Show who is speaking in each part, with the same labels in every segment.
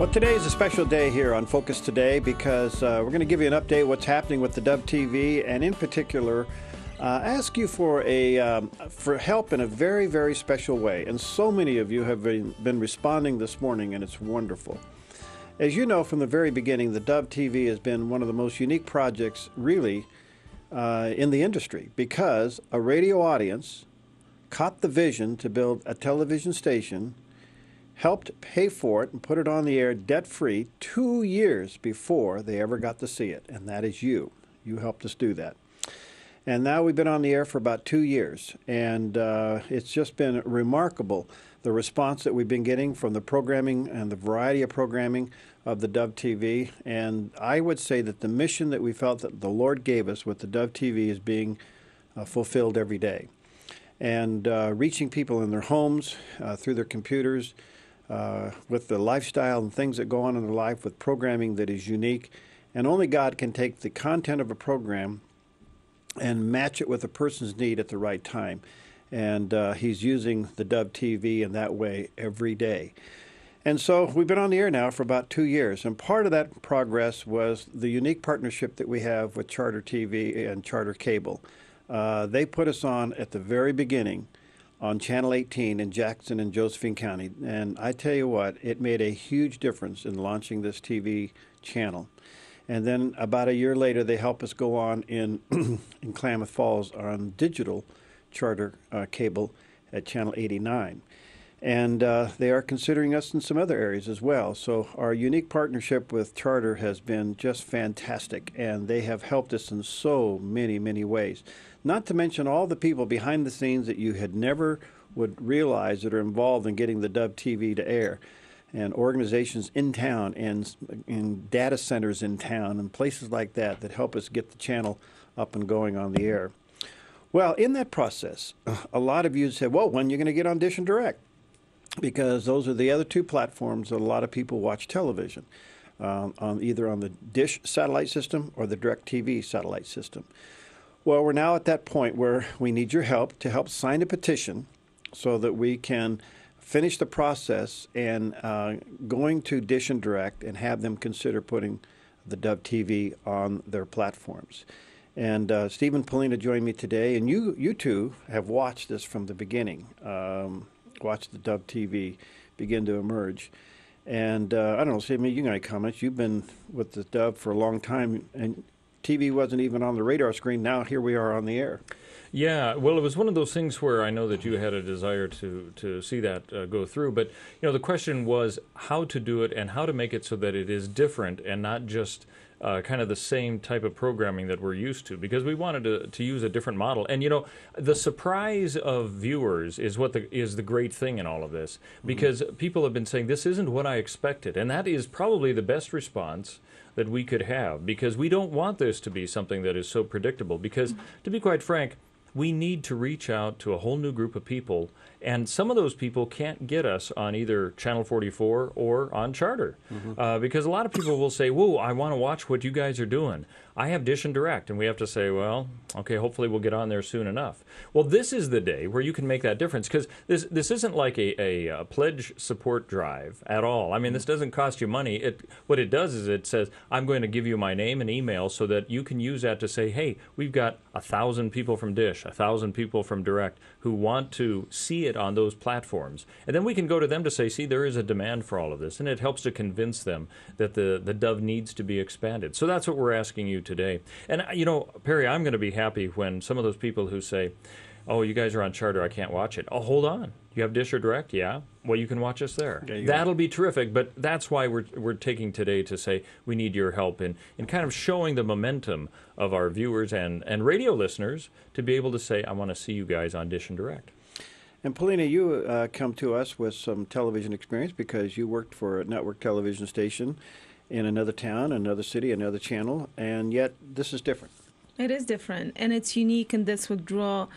Speaker 1: Well, today is a special day here on Focus Today because we're going to give you an update what's happening with the DOVE TV, and in particular, ask you for help in a very, very special way. And so many of you have been responding this morning, and it's wonderful. As you know from the very beginning, the DOVE TV has been one of the most unique projects, really, in the industry, because a radio audience caught the vision to build a television station, helped pay for it and put it on the air debt-free 2 years before they ever got to see it, and that is you. You helped us do that. And now we've been on the air for about 2 years, and it's just been remarkable, the response that we've been getting from the programming and the variety of programming of the DOVE TV. And I would say that the mission that we felt that the Lord gave us with the DOVE TV is being fulfilled every day. And reaching people in their homes, through their computers, with the lifestyle and things that go on in their life with programming that is unique. And only God can take the content of a program and match it with a person's need at the right time. And he's using the DOVE TV in that way every day. And so we've been on the air now for about 2 years. And part of that progress was the unique partnership that we have with Charter TV and Charter Cable. They put us on at the very beginning on Channel 18 in Jackson and Josephine County. And I tell you what, it made a huge difference in launching this TV channel. And then about a year later, they helped us go on in Klamath Falls on digital Charter Cable at Channel 89. And they are considering us in some other areas as well. So our unique partnership with Charter has been just fantastic, and they have helped us in so many, many ways. Not to mention all the people behind the scenes that you had never would realize that are involved in getting the DOVE TV to air, and organizations in town and in data centers in town and places like that that help us get the channel up and going on the air. Well, in that process, a lot of you said, well, when are you going to get on DISH and Direct? Because those are the other two platforms that a lot of people watch television, either on the DISH satellite system or the DirecTV satellite system. Well, we're now at that point where we need your help to help sign a petition so that we can finish the process and going to DISH and Direct and have them consider putting the DOVE TV on their platforms. And Stephen Polina joined me today, and you two have watched this from the beginning. Watched the DOVE TV begin to emerge. And I don't know, Stephen, you got any comments? You've been with the DOVE for a long time, and TV wasn't even on the radar screen. Now here we are on the air.
Speaker 2: Yeah, well, it was one of those things where I know that you had a desire to see that go through. But, you know, the question was how to do it and how to make it so that it is different and not just kind of the same type of programming that we're used to, because we wanted to use a different model. And, you know, the surprise of viewers is is the great thing in all of this, because people have been saying, this isn't what I expected. And that is probably the best response that we could have, because we don't want this to be something that is so predictable. Because, to be quite frank, we need to reach out to a whole new group of people, and some of those people can't get us on either Channel 44 or on Charter, because a lot of people will say, whoa, I want to watch what you guys are doing. I have DISH and Direct, and we have to say, well, okay, hopefully we'll get on there soon enough. Well, this is the day where you can make that difference, because this isn't like a pledge support drive at all. I mean, this doesn't cost you money. What it does is it says, I'm going to give you my name and email so that you can use that to say, hey, we've got 1,000 people from DISH, 1,000 people from Direct who want to see it on those platforms. And then we can go to them to say, see, there is a demand for all of this, and it helps to convince them that the DOVE needs to be expanded. So that's what we're asking you today. And, you know, Perry, I'm going to be happy when some of those people who say, oh, you guys are on Charter, I can't watch it. Oh, hold on. You have DISH or Direct? Yeah. Well, you can watch us there. That'll be terrific, but that's why we're taking today to say we need your help in kind of showing the momentum of our viewers and radio listeners to be able to say, I want to see you guys on DISH and Direct.
Speaker 1: And Polina, you come to us with some television experience because you worked for a network television station in another town, another city, another channel, and yet this is different.
Speaker 3: It is different, and it's unique, and this would draw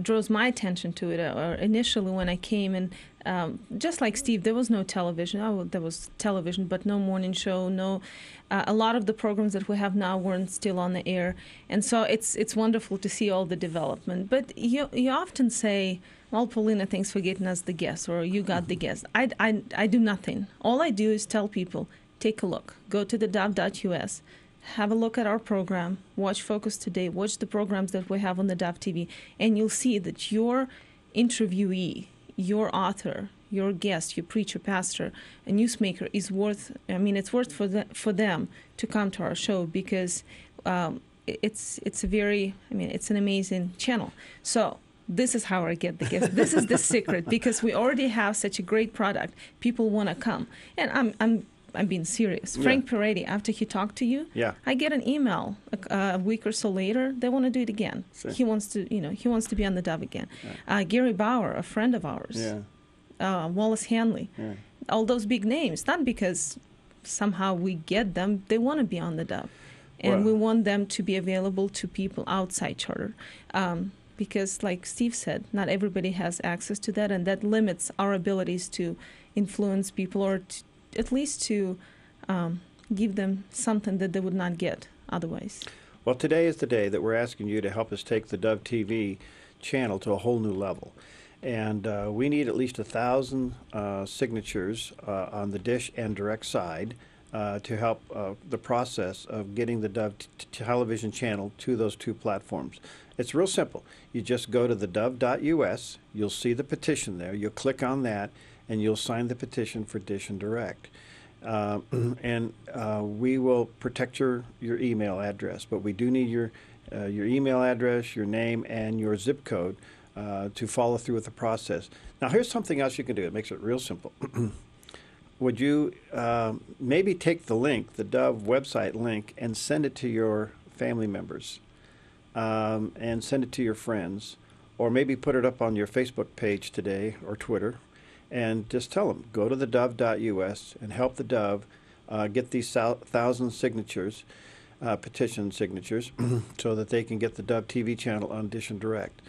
Speaker 3: draws my attention to it. Or initially when I came, and just like Steve, there was no television. There was television, but no morning show. No, a lot of the programs that we have now weren't still on the air, and so it's wonderful to see all the development. But you often say, "Well, Paulina, thanks for getting us the guest," or "You got the guest." I do nothing. All I do is tell people, take a look. Go to theDove.us. Have a look at our program, watch Focus Today, watch the programs that we have on the Dove TV, and you'll see that your interviewee, your author, your guest, your preacher, pastor, a newsmaker is worth, it's worth for them to come to our show, because it's an amazing channel. So this is how I get the guests. This is the secret, because we already have such a great product. People want to come. And I'm being serious. Frank Peretti, after he talked to you, I get an email a week or so later. They want to do it again. He wants to be on the Dove again. Gary Bauer, a friend of ours. Wallace Hanley. All those big names. Not because somehow we get them. They want to be on the Dove, and we want them to be available to people outside charter. Because, like Steve said, not everybody has access to that, and that limits our abilities to influence people, or at least to give them something that they would not get otherwise.
Speaker 1: Well, today is the day that we're asking you to help us take the Dove TV channel to a whole new level. And we need at least 1,000 signatures on the DISH and Direct side to help the process of getting the Dove television channel to those two platforms. It's real simple. You just go to theDove.us. You'll see the petition there. You'll click on that, and you'll sign the petition for DISH and Direct. And we will protect your email address, but we do need your email address, your name, and your zip code to follow through with the process. Now, here's something else you can do. It makes it real simple. Would you maybe take the link, the Dove website link, and send it to your family members, and send it to your friends, or maybe put it up on your Facebook page today or Twitter, and just tell them, go to theDove.us and help the Dove get these 1,000 signatures, petition signatures, so that they can get the Dove TV channel on DISH and Direct.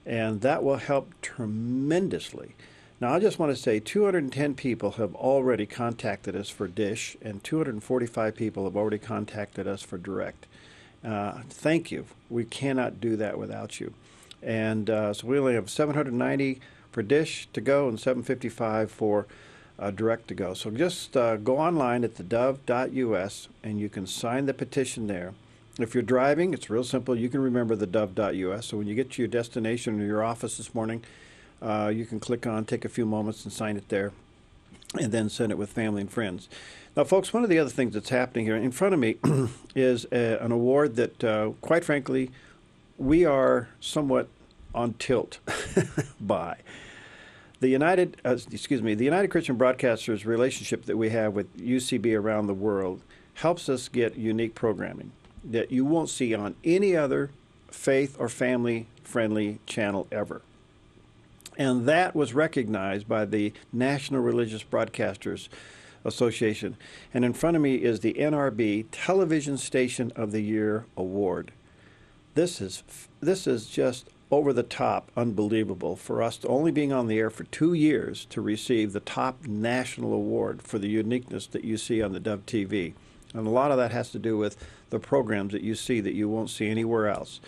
Speaker 1: And that will help tremendously. Now, I just want to say 210 people have already contacted us for DISH, and 245 people have already contacted us for Direct. Thank you. We cannot do that without you. And so we only have 790 for DISH to go and 755 for Direct to go. So just go online at theDove.us, and you can sign the petition there. If you're driving, it's real simple. You can remember theDove.us. So when you get to your destination or your office this morning, you can click on, take a few moments and sign it there, and then send it with family and friends. Now, folks, one of the other things that's happening here in front of me is an award that, quite frankly, we are somewhat on tilt by. The United Christian Broadcasters relationship that we have with UCB around the world helps us get unique programming that you won't see on any other faith or family-friendly channel ever. And that was recognized by the National Religious Broadcasters Association. And in front of me is the NRB Television Station of the Year Award. This is just over the top unbelievable for us to only being on the air for 2 years to receive the top national award for the uniqueness that you see on the Dove TV. And a lot of that has to do with the programs that you see that you won't see anywhere else.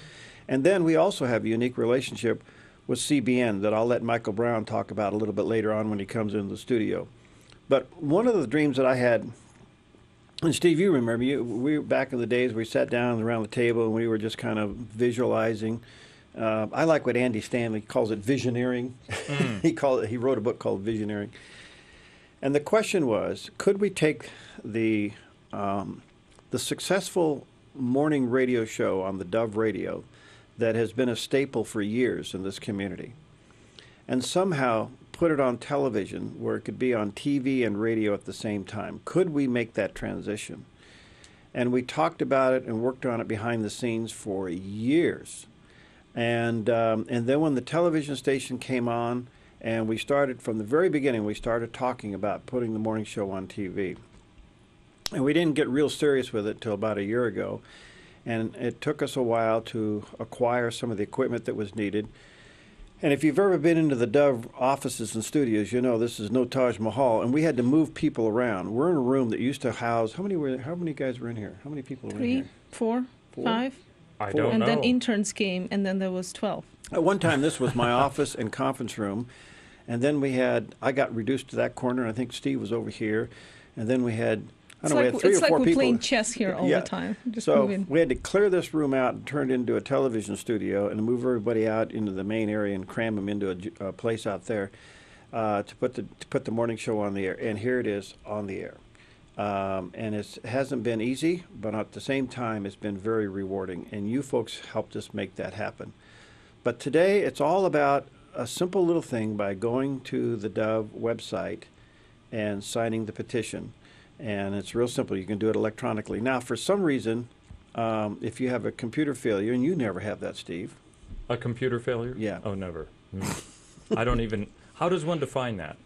Speaker 1: And then we also have a unique relationship with CBN that I'll let Michael Brown talk about a little bit later on when he comes into the studio. But one of the dreams that I had, and Steve, you remember, we back in the days we sat down around the table and we were just kind of visualizing. I like what Andy Stanley calls it, visioneering. He wrote a book called Visioneering. And the question was, could we take the successful morning radio show on the Dove Radio that has been a staple for years in this community, and somehow put it on television where it could be on TV and radio at the same time? Could we make that transition? And we talked about it and worked on it behind the scenes for years. And then when the television station came on, and we started from the very beginning, we started talking about putting the morning show on TV. And we didn't get real serious with it until about a year ago. And it took us a while to acquire some of the equipment that was needed. And if you've ever been into the Dove offices and studios, you know this is no Taj Mahal, and we had to move people around. We're in a room that used to house how many guys were in here? How many people were in here?
Speaker 3: 3, 4, 5.
Speaker 2: I don't know.
Speaker 3: And then interns came, and then there was 12.
Speaker 1: At one time, this was my office and conference room, and then I got reduced to that corner, and I think Steve was over here, and then we had, I don't know, we had 3 or 4 people.
Speaker 3: It's like we're playing chess here all the time. Just
Speaker 1: so
Speaker 3: moving.
Speaker 1: we had to clear this room out and turn it into a television studio and move everybody out into the main area and cram them into a place out there to put the morning show on the air. And here it is on the air. And it hasn't been easy, but at the same time, it's been very rewarding. And you folks helped us make that happen. But today, it's all about a simple little thing by going to the Dove website and signing the petition. And it's real simple. You can do it electronically. Now, for some reason, if you have a computer failure, and you never have that, Steve.
Speaker 2: A computer failure?
Speaker 1: Yeah.
Speaker 2: Oh, never. I don't even. How does one define that?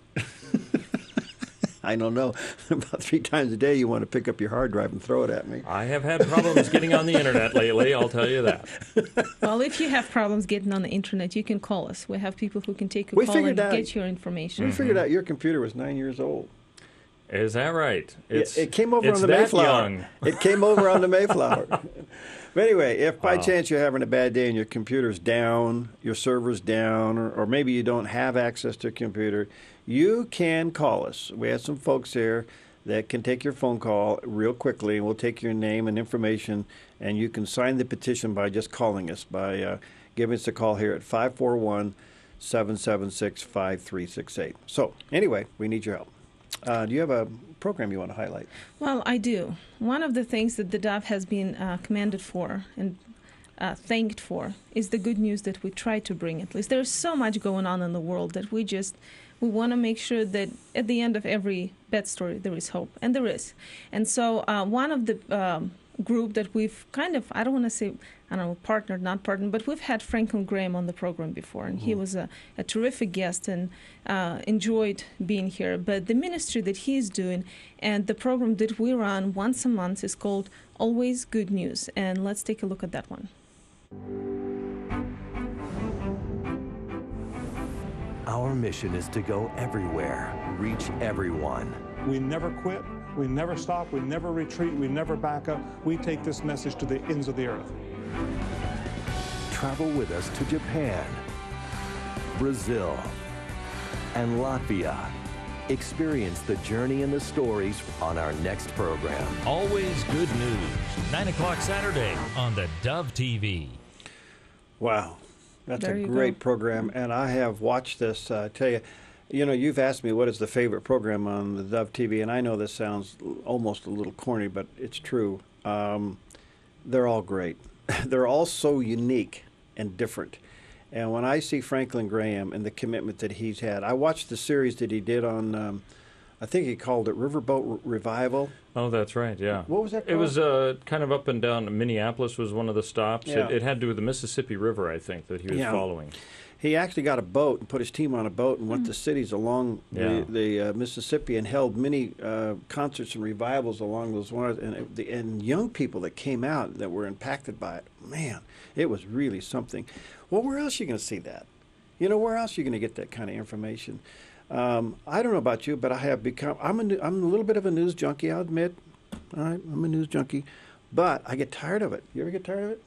Speaker 1: I don't know. About 3 times a day, you want to pick up your hard drive and throw it at me.
Speaker 2: I have had problems getting on the internet lately, I'll tell you that.
Speaker 3: Well, if you have problems getting on the internet, you can call us. We have people who can take a call and get your information.
Speaker 1: We figured out your computer was 9 years old.
Speaker 2: Is that right?
Speaker 1: It came over on the Mayflower.
Speaker 2: Young.
Speaker 1: It came over on the Mayflower. But anyway, if by chance you're having a bad day and your computer's down, your server's down, or maybe you don't have access to a computer, you can call us. We have some folks here that can take your phone call real quickly, and we'll take your name and information, and you can sign the petition by just calling us, by giving us a call here at 541-776-5368. So anyway, we need your help. Do you have a program you want to highlight?
Speaker 3: Well, I do. One of the things that the Dove has been commended for and thanked for is the good news that we try to bring, at least. There's so much going on in the world that we want to make sure that at the end of every bad story there is hope, and there is. And so one of the group that we've kind of, I don't want to say, partnered, not partnered, but we've had Franklin Graham on the program before, and he was a terrific guest and enjoyed being here. But the ministry that he's doing and the program that we run once a month is called Always Good News. And let's take a look at that one.
Speaker 4: Our mission is to go everywhere, reach everyone.
Speaker 5: We never quit, we never stop, we never retreat, we never back up. We take this message to the ends of the earth.
Speaker 4: Travel with us to Japan, Brazil, and Latvia. Experience the journey and the stories on our next program.
Speaker 6: Always Good News, 9 o'clock Saturday on the Dove TV.
Speaker 1: Wow. That's
Speaker 3: There
Speaker 1: a
Speaker 3: you
Speaker 1: great
Speaker 3: go.
Speaker 1: program, and I have watched this. I tell you, you've asked me what is the favorite program on the Dove TV, and I know this sounds almost a little corny, but it's true. They're all great. They're all so unique and different. And when I see Franklin Graham and the commitment that he's had, I watched the series that he did on, I think he called it Riverboat Revival.
Speaker 2: Oh, that's right, yeah.
Speaker 1: What was that called?
Speaker 2: It was kind of up and down. Minneapolis was one of the stops.
Speaker 1: Yeah.
Speaker 2: It had to do with the Mississippi River, I think, that he was following.
Speaker 1: He actually got a boat and put his team on a boat and went to cities along the Mississippi and held many concerts and revivals along those waters. And young people that came out that were impacted by it, man, it was really something. Well, where else are you going to see that? Where else are you going to get that kind of information? I don't know about you, but I have become, I'm a little bit of a news junkie, I'll admit. All right, I'm a news junkie. But I get tired of it. You ever get tired of it?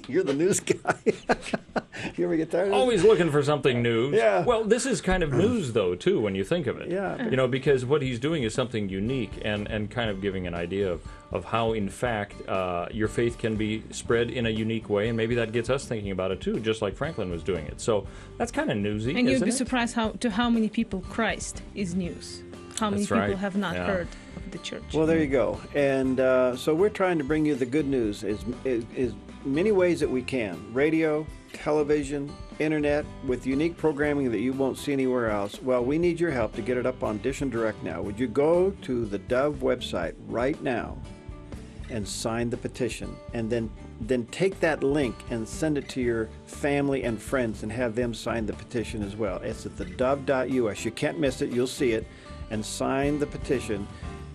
Speaker 1: You're the news guy. You ever get tired of it?
Speaker 2: Always looking for something new.
Speaker 1: Yeah.
Speaker 2: Well, this is kind of news, though, too, when you think of it.
Speaker 1: Yeah.
Speaker 2: Because what he's doing is something unique and kind of giving an idea of how, in fact, your faith can be spread in a unique way, and maybe that gets us thinking about it, too, just like Franklin was doing it. So that's kind of newsy,
Speaker 3: And you'd
Speaker 2: isn't
Speaker 3: be
Speaker 2: it?
Speaker 3: surprised how many people Christ is news. How many
Speaker 2: That's
Speaker 3: people
Speaker 2: right.
Speaker 3: have not
Speaker 2: Yeah.
Speaker 3: heard of the church.
Speaker 1: Well, there you go. And so we're trying to bring you the good news is many ways that we can. Radio, television, internet, with unique programming that you won't see anywhere else. Well, we need your help to get it up on DISH and Direct now. Would you go to the Dove website right now and sign the petition, and then take that link and send it to your family and friends and have them sign the petition as well. It's at thedove.us. You can't miss it. You'll see it. And sign the petition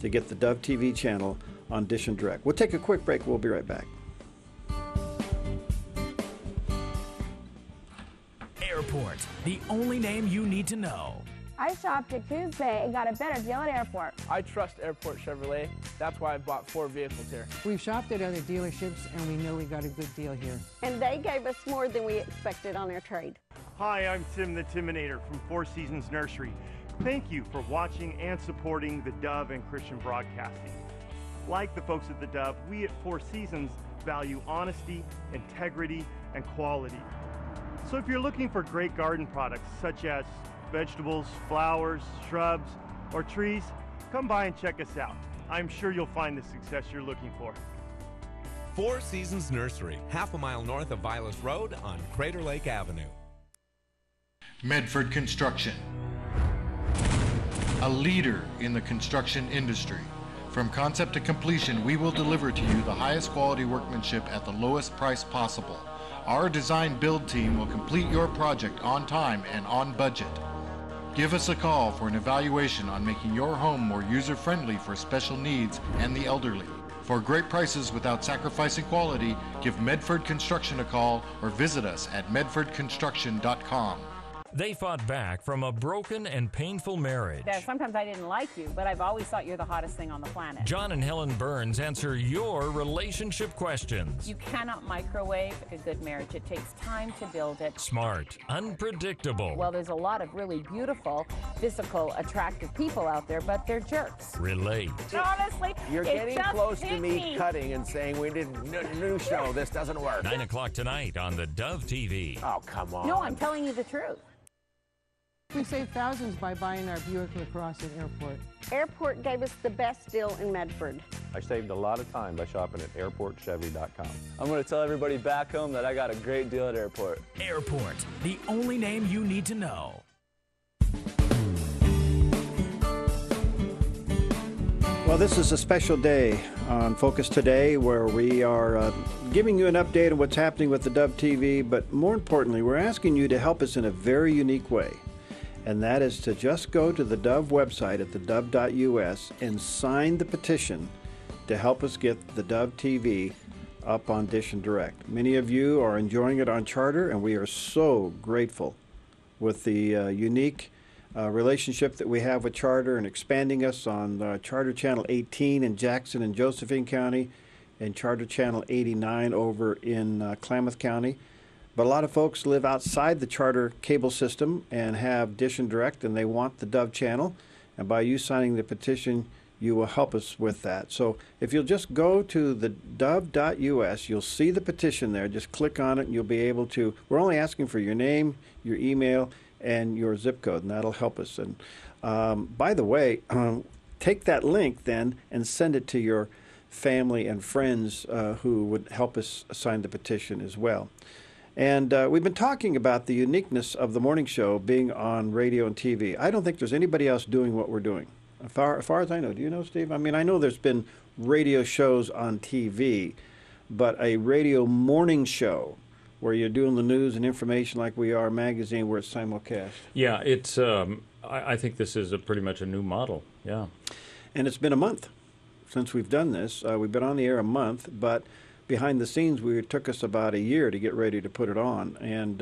Speaker 1: to get the Dove TV channel on DISH and Direct. We'll take a quick break. We'll be right back.
Speaker 7: Airport, the only name you need to know.
Speaker 8: I shopped at Tuesday and got a better deal at Airport.
Speaker 9: I trust Airport Chevrolet. That's why I bought 4 vehicles here.
Speaker 10: We've shopped at other dealerships and we know we got a good deal here.
Speaker 8: And they gave us more than we expected on their trade.
Speaker 11: Hi, I'm Tim the Timinator from Four Seasons Nursery. Thank you for watching and supporting the Dove and Christian Broadcasting. Like the folks at the Dove, we at Four Seasons value honesty, integrity, and quality. So if you're looking for great garden products such as vegetables, flowers, shrubs, or trees, come by and check us out. I'm sure you'll find the success you're looking for.
Speaker 12: Four Seasons Nursery, half a mile north of Vilas Road on Crater Lake Avenue.
Speaker 13: Medford Construction, a leader in the construction industry. From concept to completion, we will deliver to you the highest quality workmanship at the lowest price possible. Our design build team will complete your project on time and on budget. Give us a call for an evaluation on making your home more user-friendly for special needs and the elderly. For great prices without sacrificing quality, give Medford Construction a call or visit us at medfordconstruction.com.
Speaker 6: They fought back from a broken and painful marriage.
Speaker 14: Sometimes I didn't like you, but I've always thought you're the hottest thing on the planet.
Speaker 6: John and Helen Burns answer your relationship questions.
Speaker 14: You cannot microwave a good marriage. It takes time to build it.
Speaker 6: Smart, unpredictable.
Speaker 14: Well, there's a lot of really beautiful, physical, attractive people out there, but they're jerks.
Speaker 6: Relate.
Speaker 14: Honestly,
Speaker 9: you're getting close to me cutting and saying we did a new show. This doesn't work.
Speaker 6: 9 o'clock tonight on the Dove TV.
Speaker 9: Oh, come on.
Speaker 14: No, I'm telling you the truth.
Speaker 10: We saved thousands by buying our Buick LaCrosse at Airport.
Speaker 8: Airport gave us the best deal in Medford.
Speaker 15: I saved a lot of time by shopping at airportchevy.com.
Speaker 16: I'm going to tell everybody back home that I got a great deal at Airport.
Speaker 7: Airport, the only name you need to know.
Speaker 1: Well, this is a special day on Focus Today where we are giving you an update on what's happening with the Dove TV, but more importantly, we're asking you to help us in a very unique way. And that is to just go to the Dove website at thedove.us and sign the petition to help us get the Dove TV up on DISH and Direct. Many of you are enjoying it on Charter, and we are so grateful with the unique relationship that we have with Charter and expanding us on Charter Channel 18 in Jackson and Josephine County and Charter Channel 89 over in Klamath County. But a lot of folks live outside the Charter cable system and have DISH and Direct, and they want the Dove channel. And by you signing the petition, you will help us with that. So if you'll just go to the dove.us, you'll see the petition there. Just click on it, and you'll be able to. We're only asking for your name, your email, and your zip code, and that'll help us. And by the way, take that link then and send it to your family and friends who would help us sign the petition as well. And we've been talking about the uniqueness of the morning show being on radio and TV. I don't think there's anybody else doing what we're doing. As far as I know. Do you know, Steve? I mean, I know there's been radio shows on TV, but a radio morning show where you're doing the news and information like we are, a magazine where it's simulcast.
Speaker 2: Yeah, it's. I think this is pretty much a new model. Yeah.
Speaker 1: And it's been a month since we've done this. We've been on the air a month, but behind the scenes, it took us about a year to get ready to put it on, and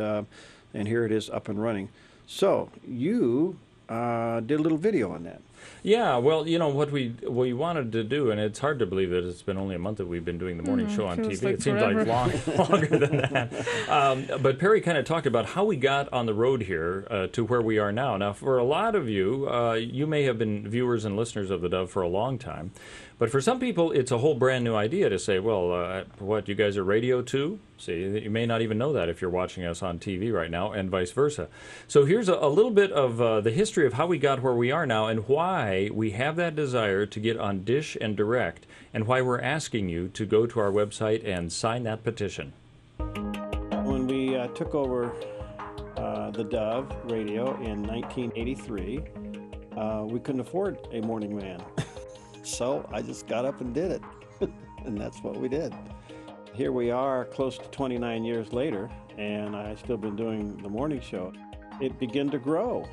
Speaker 1: here it is up and running. So you did a little video on that.
Speaker 2: Yeah, well, you know, what we wanted to do, and it's hard to believe that it's been only a month that we've been doing the morning show on TV. It seems like longer than that. But Perry kind of talked about how we got on the road here to where we are now. Now, for a lot of you, you may have been viewers and listeners of the Dove for a long time. But for some people, it's a whole brand new idea to say, well, what, you guys are radio too? See, you may not even know that if you're watching us on TV right now, and vice versa. So here's a little bit of the history of how we got where we are now and why we have that desire to get on DISH and Direct, and why we're asking you to go to our website and sign that petition.
Speaker 1: When we took over the Dove radio in 1983, we couldn't afford a morning man. So I just got up and did it, and that's what we did. Here we are close to 29 years later, and I've still been doing the morning show. It began to grow.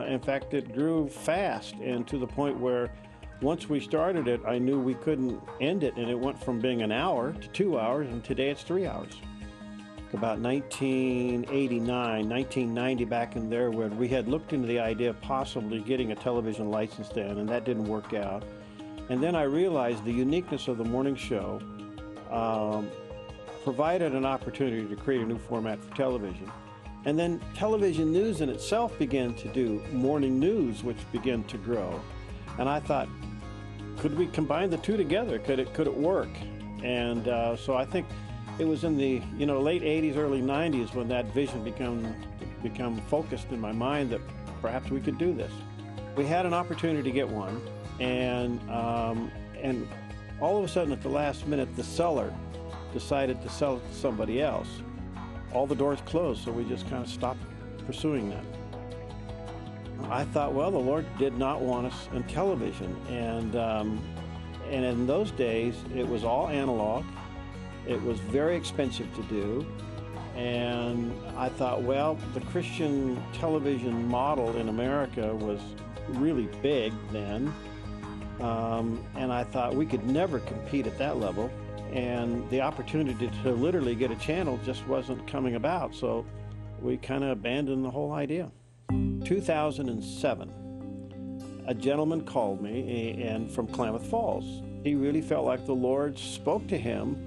Speaker 1: In fact, it grew fast, and to the point where once we started it, I knew we couldn't end it, and it went from being an hour to 2 hours, and today it's 3 hours. about 1989, 1990, back in there, when we had looked into the idea of possibly getting a television license then, and that didn't work out. And then I realized the uniqueness of the morning show provided an opportunity to create a new format for television. And then television news in itself began to do morning news, which began to grow. And I thought, could we combine the two together? Could it work? And so I think it was in the late 80s, early 90s when that vision become focused in my mind that perhaps we could do this. We had an opportunity to get one, and all of a sudden at the last minute, the seller decided to sell it to somebody else. All the doors closed, so we just kind of stopped pursuing that. I thought, well, the Lord did not want us in television, and in those days, it was all analog. It was very expensive to do, and I thought, well, the Christian television model in America was really big then, and I thought we could never compete at that level, and the opportunity to literally get a channel just wasn't coming about, so we kind of abandoned the whole idea. 2007, a gentleman called me and from Klamath Falls. He really felt like the Lord spoke to him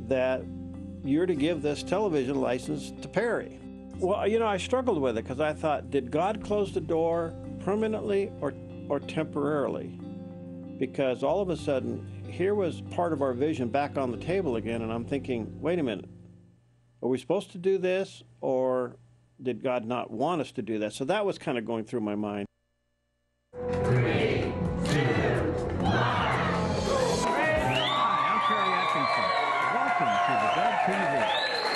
Speaker 1: that you're to give this television license to Perry. Well, I struggled with it because I thought, did God close the door permanently or temporarily? Because all of a sudden, here was part of our vision back on the table again, and I'm thinking, wait a minute, are we supposed to do this, or did God not want us to do that? So that was kind of going through my mind.
Speaker 17: 3, 2, 1. Hi, I'm Terry Atkinson. Welcome to the Dove TV.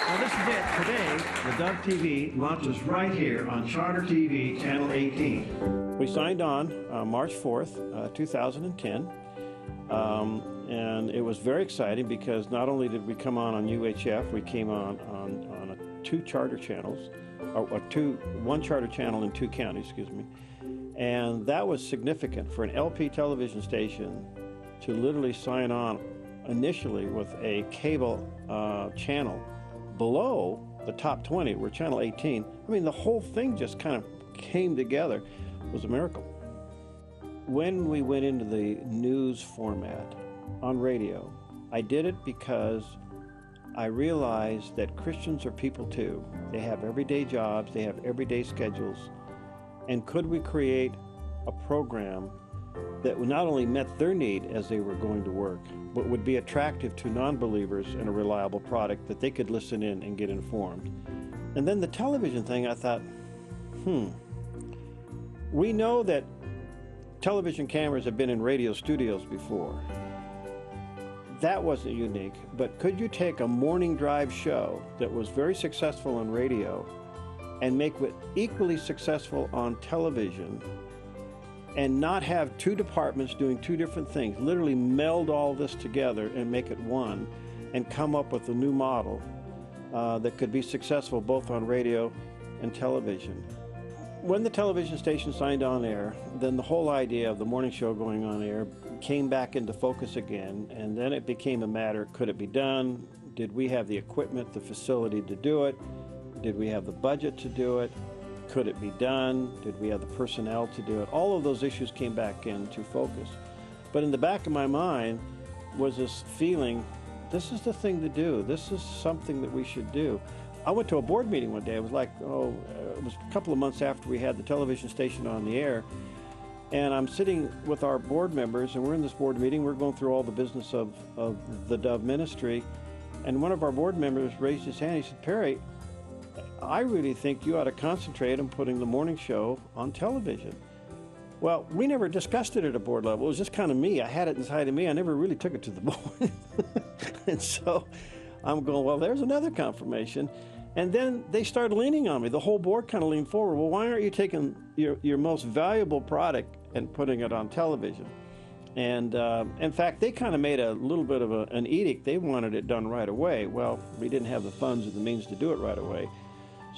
Speaker 17: Now this is it. Today, the Dove TV launches right here on Charter TV, Channel 18.
Speaker 1: We signed on March 4th, 2010. And it was very exciting because not only did we come on UHF, we came on 2 charter channels, one charter channel in 2 counties, excuse me. And that was significant for an LP television station to literally sign on initially with a cable channel below the top 20, we're Channel 18. I mean, the whole thing just kind of came together. It was a miracle. When we went into the news format on radio, I did it because I realized that Christians are people too. They have everyday jobs, they have everyday schedules, and could we create a program that not only met their need as they were going to work, but would be attractive to non-believers and a reliable product that they could listen in and get informed. And then the television thing, I thought, we know that television cameras have been in radio studios before. That wasn't unique, but could you take a morning drive show that was very successful on radio and make it equally successful on television and not have 2 departments doing 2 different things, literally meld all this together and make it one and come up with a new model that could be successful both on radio and television. When the television station signed on air, then the whole idea of the morning show going on air came back into focus again, and then it became a matter, could it be done? Did we have the equipment, the facility to do it? Did we have the budget to do it? Could it be done? Did we have the personnel to do it? All of those issues came back into focus. But in the back of my mind was this feeling, this is the thing to do. This is something that we should do. I went to a board meeting one day. It was like, it was a couple of months after we had the television station on the air. And I'm sitting with our board members, and we're in this board meeting. We're going through all the business of the Dove ministry. And one of our board members raised his hand. He said, Perry, I really think you ought to concentrate on putting the morning show on television. Well, we never discussed it at a board level. It was just kind of me. I had it inside of me. I never really took it to the board. And so I'm going, well, there's another confirmation. And then they started leaning on me. The whole board kind of leaned forward. Well, why aren't you taking your most valuable product and putting it on television? And in fact, they kind of made a little bit of an edict. They wanted it done right away. Well, we didn't have the funds or the means to do it right away.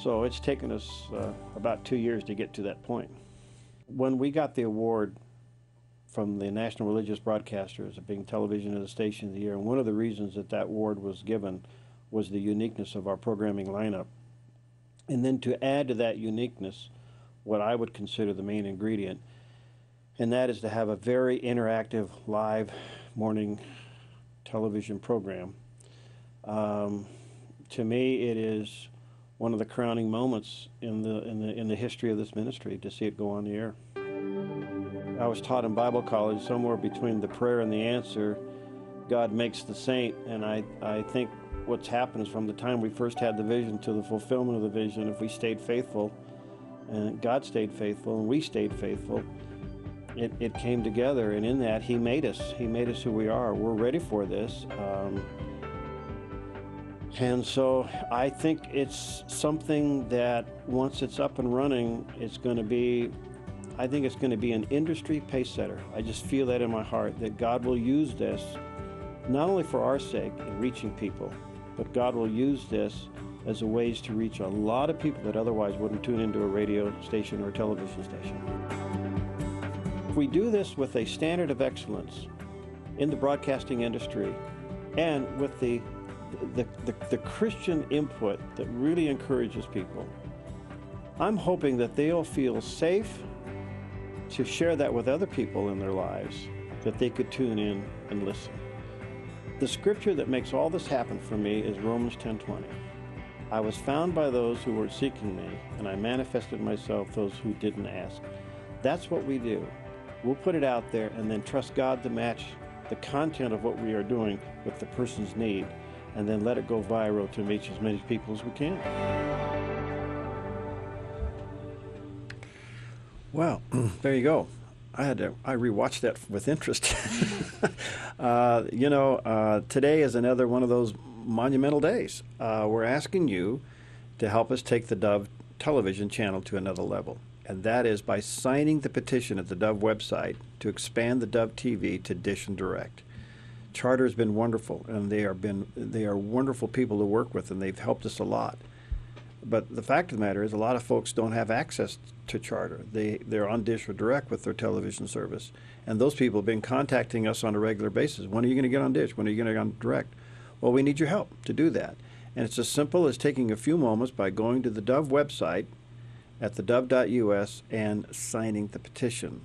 Speaker 1: So it's taken us about 2 years to get to that point. When we got the award from the National Religious Broadcasters of being Television as a Station of the Year, and one of the reasons that award was given was the uniqueness of our programming lineup. And then to add to that uniqueness, what I would consider the main ingredient, and that is to have a very interactive live morning television program. To me, it is one of the crowning moments in the history of this ministry to see it go on the air. I was taught in Bible college, somewhere between the prayer and the answer, God makes the saint, and I think what's happened is from the time we first had the vision to the fulfillment of the vision, if we stayed faithful, and God stayed faithful, and we stayed faithful, it came together, and in that, He made us. He made us who we are. We're ready for this. And so I think it's something that once it's up and running, I think it's going to be an industry pace setter. I just feel that in my heart, that God will use this not only for our sake in reaching people, but God will use this as a ways to reach a lot of people that otherwise wouldn't tune into a radio station or a television station. If we do this with a standard of excellence in the broadcasting industry and with the Christian input that really encourages people, I'm hoping that they'll feel safe to share that with other people in their lives, that they could tune in and listen. The scripture that makes all this happen for me is Romans 10:20. I was found by those who were seeking me, and I manifested myself those who didn't ask. That's what we do. We'll put it out there and then trust God to match the content of what we are doing with the person's need, and then let it go viral to reach as many people as we can. Well, there you go. I rewatched that with interest. Today is another one of those monumental days. We're asking you to help us take the Dove television channel to another level, and that is by signing the petition at the Dove website to expand the Dove TV to DISH and Direct. Charter has been wonderful, and they are wonderful people to work with, and they've helped us a lot. But the fact of the matter is, a lot of folks don't have access to Charter. They're on DISH or Direct with their television service, and those people have been contacting us on a regular basis. When are you going to get on DISH? When are you going to get on Direct? Well, we need your help to do that, and it's as simple as taking a few moments by going to the Dove website at thedove.us and signing the petition.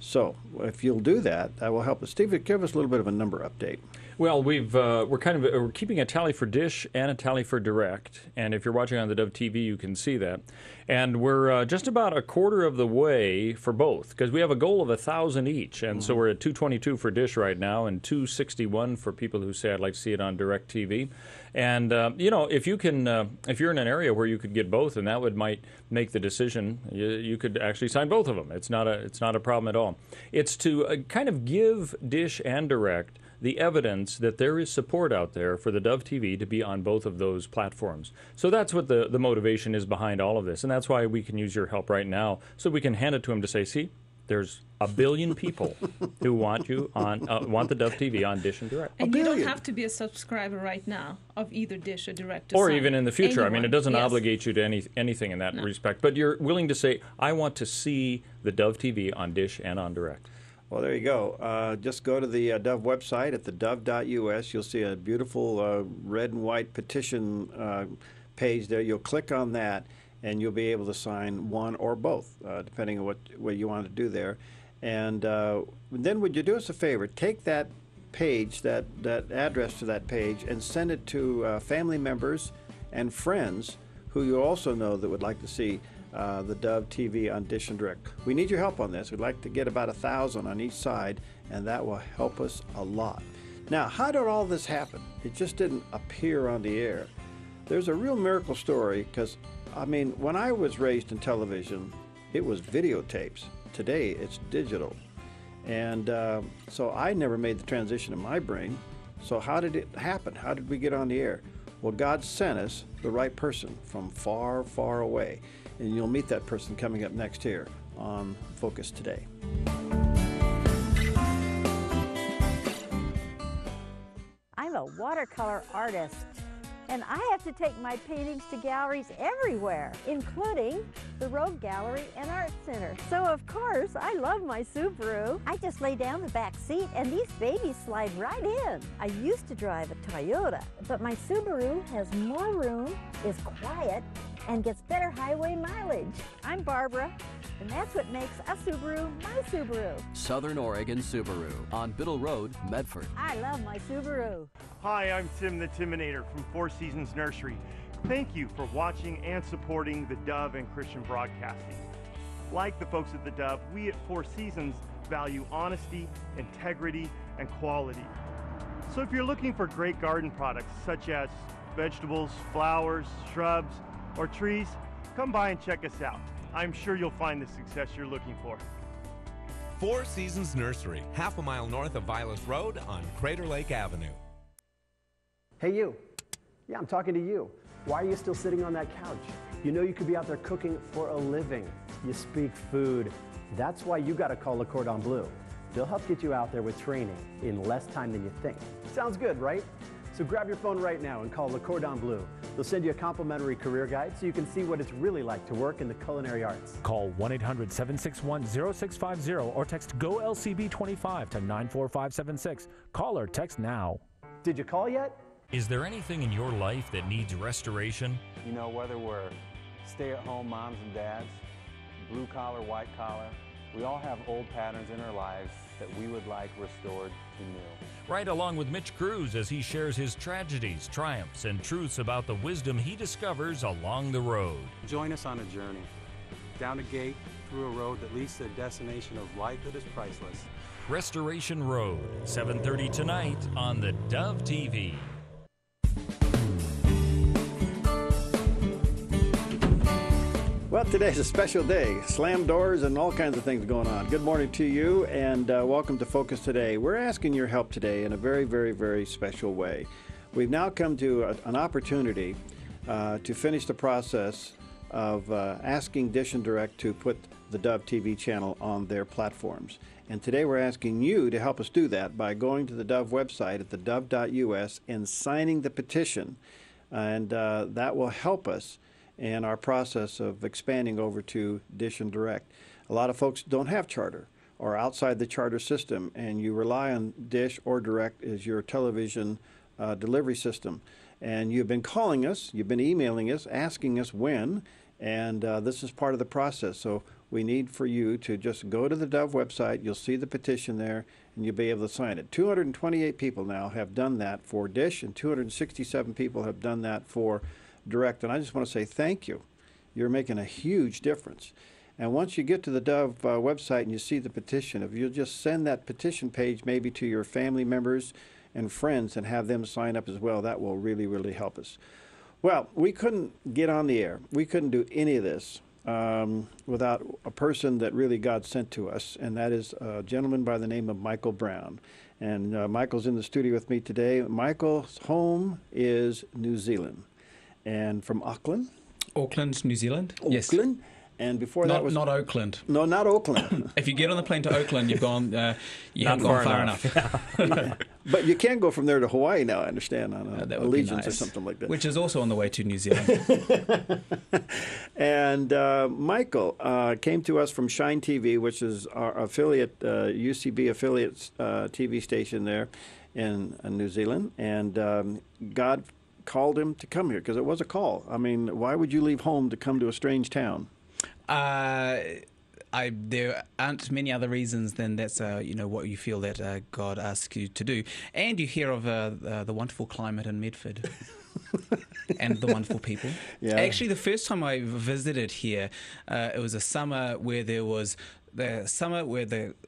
Speaker 1: So if you'll do that, that will help us. Steve, give us a little bit of a number update.
Speaker 2: Well, we're keeping a tally for DISH and a tally for Direct, and if you're watching on the Dove TV, you can see that. And we're just about a quarter of the way for both, because we have a goal of 1,000 each, and so we're at 222 for DISH right now, and 261 for people who say I'd like to see it on Direct TV. And if you're in an area where you could get both, and that might make the decision, you could actually sign both of them. It's not a problem at all. It's to kind of give DISH and Direct the evidence that there is support out there for the Dove TV to be on both of those platforms. So that's what the motivation is behind all of this, and that's why we can use your help right now, so we can hand it to them to say, see, there's 1 billion people who want you on want the Dove TV on DISH and Direct.
Speaker 3: And you don't have to be a subscriber right now of either DISH or Direct.
Speaker 2: Or even in the future.
Speaker 3: Anyone.
Speaker 2: I mean, it doesn't obligate you to anything in that respect. But you're willing to say, I want to see the Dove TV on DISH and on Direct.
Speaker 1: Well, there you go. Just go to the Dove website at thedove.us. You'll see a beautiful red and white petition page there. You'll click on that, and you'll be able to sign one or both, depending on what you want to do there. And then would you do us a favor? Take that page, that address to that page, and send it to family members and friends who you also know that would like to see the Dove TV on DISH and Direct. We need your help on this. We'd like to get about 1,000 on each side, and that will help us a lot. Now, how did all this happen? It just didn't appear on the air. There's a real miracle story, because, I mean, when I was raised in television, it was videotapes. Today, it's digital. And so I never made the transition in my brain. So how did it happen? How did we get on the air? Well, God sent us the right person from far, far away. And you'll meet that person coming up next here on Focus Today.
Speaker 14: I'm a watercolor artist.
Speaker 18: And I have to take my paintings to galleries everywhere, including the Road Gallery and Art Center. So of course, I love my Subaru. I just lay down the back seat and these babies slide right in. I used to drive a Toyota, but my Subaru has more room, is quiet, and gets better highway mileage. I'm Barbara, and that's what makes a Subaru my Subaru.
Speaker 19: Southern Oregon Subaru on Biddle Road, Medford.
Speaker 18: I love my Subaru.
Speaker 11: Hi, I'm Tim the Timinator from Four Seasons Nursery. Thank you for watching and supporting the Dove and Christian Broadcasting. Like the folks at the Dove, we at Four Seasons value honesty, integrity, and quality. So if you're looking for great garden products such as vegetables, flowers, shrubs, or trees, come by and check us out. I'm sure you'll find the success you're looking for.
Speaker 12: Four Seasons Nursery, half a mile north of Vilas Road on Crater Lake Avenue.
Speaker 20: Hey you. Yeah, I'm talking to you. Why are you still sitting on that couch? You know you could be out there cooking for a living. You speak food. That's why you got to call Le Cordon Bleu. They'll help get you out there with training in less time than you think. Sounds good, right? So grab your phone right now and call Le Cordon Bleu. They'll send you a complimentary career guide so you can see what it's really like to work in the culinary arts.
Speaker 7: Call 1-800-761-0650 or text GOLCB25 to 94576. Call or text now.
Speaker 20: Did you call yet?
Speaker 6: Is there anything in your life that needs restoration?
Speaker 15: You know, whether we're stay-at-home moms and dads, blue collar, white collar, we all have old patterns in our lives that we would like restored to new.
Speaker 6: Right along with Mitch Cruz as he shares his tragedies, triumphs, and truths about the wisdom he discovers along the road.
Speaker 15: Join us on a journey, down a gate, through a road that leads to a destination of life that is priceless.
Speaker 6: Restoration Road, 7:30 tonight on the Dove TV.
Speaker 1: Well, today's a special day. Slam doors and all kinds of things going on. Good morning to you, and welcome to Focus Today. We're asking your help today in a very, very, very special way. We've now come to an opportunity to finish the process of asking DISH and Direct to put the Dove TV channel on their platforms. And today we're asking you to help us do that by going to the Dove website at thedove.us and signing the petition. And that will help us in our process of expanding over to DISH and Direct. A lot of folks don't have charter or outside the charter system, and you rely on DISH or Direct as your television delivery system. And you've been calling us, you've been emailing us, asking us when, and this is part of the process. So we need for you to just go to the Dove website. You'll see the petition there, and you'll be able to sign it. 228 people now have done that for DISH, and 267 people have done that for Direct. And I just want to say thank you. You're making a huge difference. And once you get to the Dove website and you see the petition, if you'll just send that petition page maybe to your family members and friends and have them sign up as well, that will really, really help us. Well, we couldn't get on the air. We couldn't do any of this without a person that really God sent to us, and that is a gentleman by the name of Michael Brown. And Michael's in the studio with me today. Michael's home is New Zealand. And from Auckland?
Speaker 21: Auckland, New Zealand. Yes.
Speaker 1: Auckland? And before that was...
Speaker 21: Not Oakland.
Speaker 1: No, not Oakland.
Speaker 21: If you get on the plane to Oakland, you've gone... you haven't gone far enough.
Speaker 1: But you can go from there to Hawaii now, I understand, on Allegiance or something like that.
Speaker 21: Which is also on the way to New Zealand.
Speaker 1: And Michael came to us from Shine TV, which is our affiliate, UCB affiliate TV station there in New Zealand. And God called him to come here, because it was a call. I mean, why would you leave home to come to a strange town?
Speaker 21: There aren't many other reasons than that's what you feel that God asks you to do, and you hear of the wonderful climate in Medford. And the wonderful people. Yeah. Actually, the first time I visited here, it was a summer where the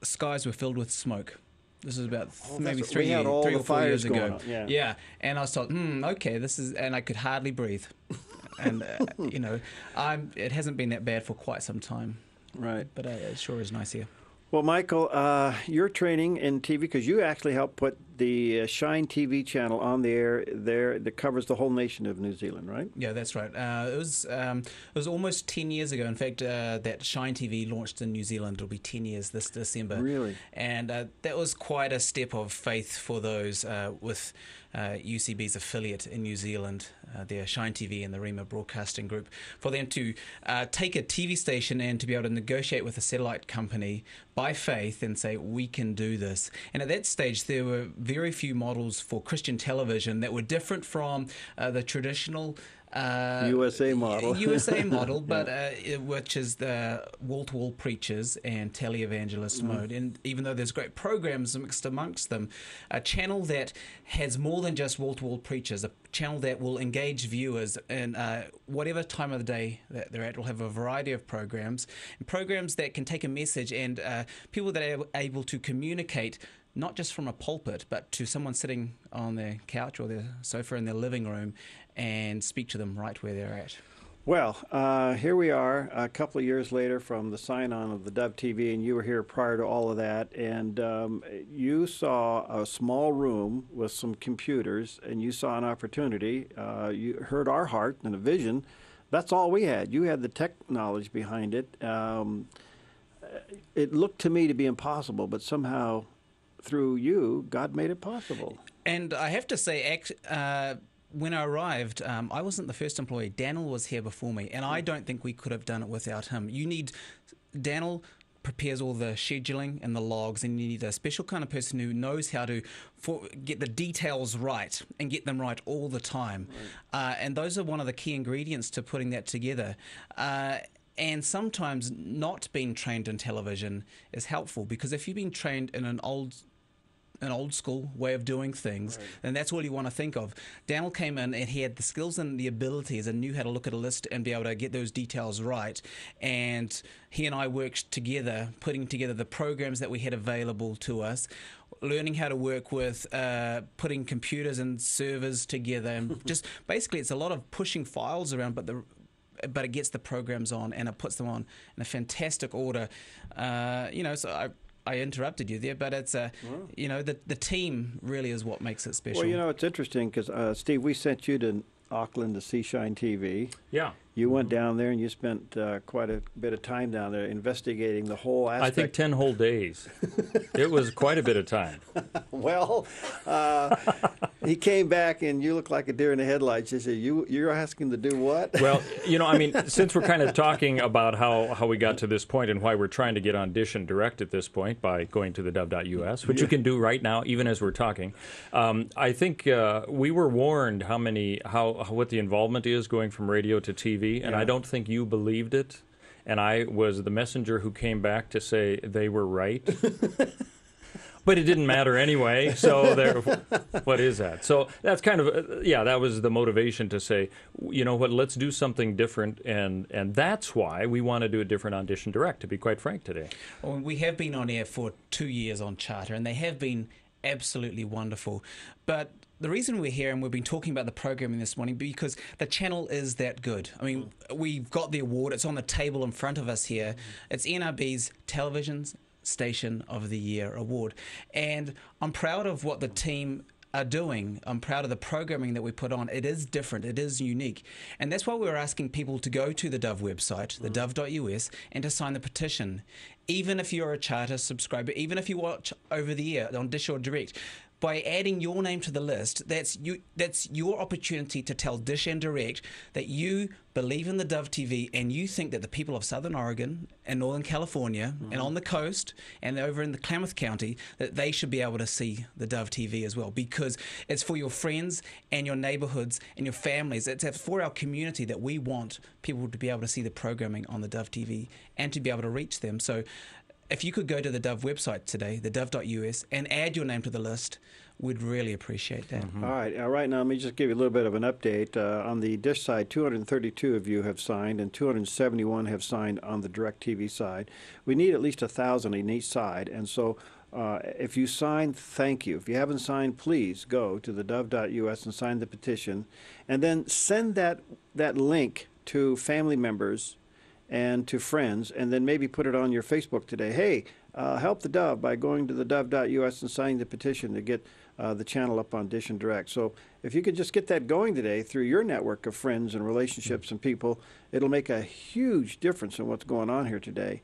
Speaker 21: skies were filled with smoke. This is about maybe 3 or 4 years ago. Yeah, and I was thought, okay, and I could hardly breathe. And it hasn't been that bad for quite some time.
Speaker 1: Right,
Speaker 21: but it sure is nice here.
Speaker 1: Well, Michael, your training in TV, because you actually helped put the Shine TV channel on the air there that covers the whole nation of New Zealand, right?
Speaker 21: Yeah, that's right. It was almost 10 years ago. In fact, that Shine TV launched in New Zealand. It'll be 10 years this December.
Speaker 1: Really?
Speaker 21: And that was quite a step of faith for those with UCB's affiliate in New Zealand, their Shine TV and the Rima Broadcasting Group, for them to take a TV station and to be able to negotiate with a satellite company by faith and say, we can do this. And at that stage, there were very few models for Christian television that were different from the traditional
Speaker 1: USA model.
Speaker 21: USA model, but which is the wall-to-wall preachers and televangelist mode. And even though there's great programs mixed amongst them, a channel that has more than just wall-to-wall preachers, a channel that will engage viewers in whatever time of the day that they're at, will have a variety of programs, and programs that can take a message and people that are able to communicate not just from a pulpit, but to someone sitting on their couch or their sofa in their living room and speak to them right where they're at.
Speaker 1: Well, here we are a couple of years later from the sign-on of the Dove TV, and you were here prior to all of that, and you saw a small room with some computers, and you saw an opportunity. You heard our heart and a vision. That's all we had. You had the tech knowledge behind it. It looked to me to be impossible, but somehow through you, God made it possible.
Speaker 21: And I have to say, when I arrived, I wasn't the first employee. Daniel was here before me, and I don't think we could have done it without him. Daniel prepares all the scheduling and the logs, and you need a special kind of person who knows how to get the details right and get them right all the time. Right. And those are one of the key ingredients to putting that together. And sometimes not being trained in television is helpful, because if you've been trained in an old school way of doing things, right, then that's all you want to think of. Daniel came in and he had the skills and the abilities and knew how to look at a list and be able to get those details right. And he and I worked together, putting together the programs that we had available to us, learning how to work with putting computers and servers together. And just basically it's a lot of pushing files around, but it gets the programs on and it puts them on in a fantastic order. So I interrupted you there, but it's the team really is what makes it special.
Speaker 1: Well, it's interesting because Steve, we sent you to Auckland to see Shine TV.
Speaker 2: Yeah.
Speaker 1: You went down there and you spent quite a bit of time down there investigating the whole aspect.
Speaker 2: I think 10 whole days. It was quite a bit of time.
Speaker 1: Well, he came back and you look like a deer in the headlights. He said, you're asking to do what?
Speaker 2: Well, since we're kind of talking about how we got to this point and why we're trying to get on Dish and Direct at this point by going to the dove.us, which you can do right now, even as we're talking. I think we were warned what the involvement is going from radio to TV. And I don't think you believed it, and I was the messenger who came back to say they were right. But it didn't matter anyway, so what is that? So that's kind of, that was the motivation to say, you know what, let's do something different, and that's why we want to do it different on Dish and Direct, to be quite frank today.
Speaker 21: Well, we have been on air for 2 years on Charter, and they have been absolutely wonderful. But the reason we're here and we've been talking about the programming this morning because the channel is that good. I mean, we've got the award. It's on the table in front of us here. It's NRB's Television Station of the Year award. And I'm proud of what the team are doing. I'm proud of the programming that we put on. It is different. It is unique. And that's why we're asking people to go to the Dove website, theDove.us, and to sign the petition. Even if you're a Charter subscriber, even if you watch over the air on Dish or Direct, by adding your name to the list, that's your opportunity to tell Dish and Direct that you believe in the Dove TV and you think that the people of Southern Oregon and Northern California and on the coast and over in the Klamath County, that they should be able to see the Dove TV as well, because it's for your friends and your neighborhoods and your families. It's for our community that we want people to be able to see the programming on the Dove TV and to be able to reach them. So if you could go to the Dove website today, theDove.us, and add your name to the list, we'd really appreciate that.
Speaker 1: All right. Right now, let me just give you a little bit of an update. On the Dish side, 232 of you have signed, and 271 have signed on the DirecTV side. We need at least 1,000 in each side, and so if you signed, thank you. If you haven't signed, please go to theDove.us and sign the petition, and then send that link to family members and to friends, and then maybe put it on your Facebook today. Hey, help the Dove by going to the dove.us and signing the petition to get the channel up on Dish and Direct. So if you could just get that going today through your network of friends and relationships and people, it'll make a huge difference in what's going on here today.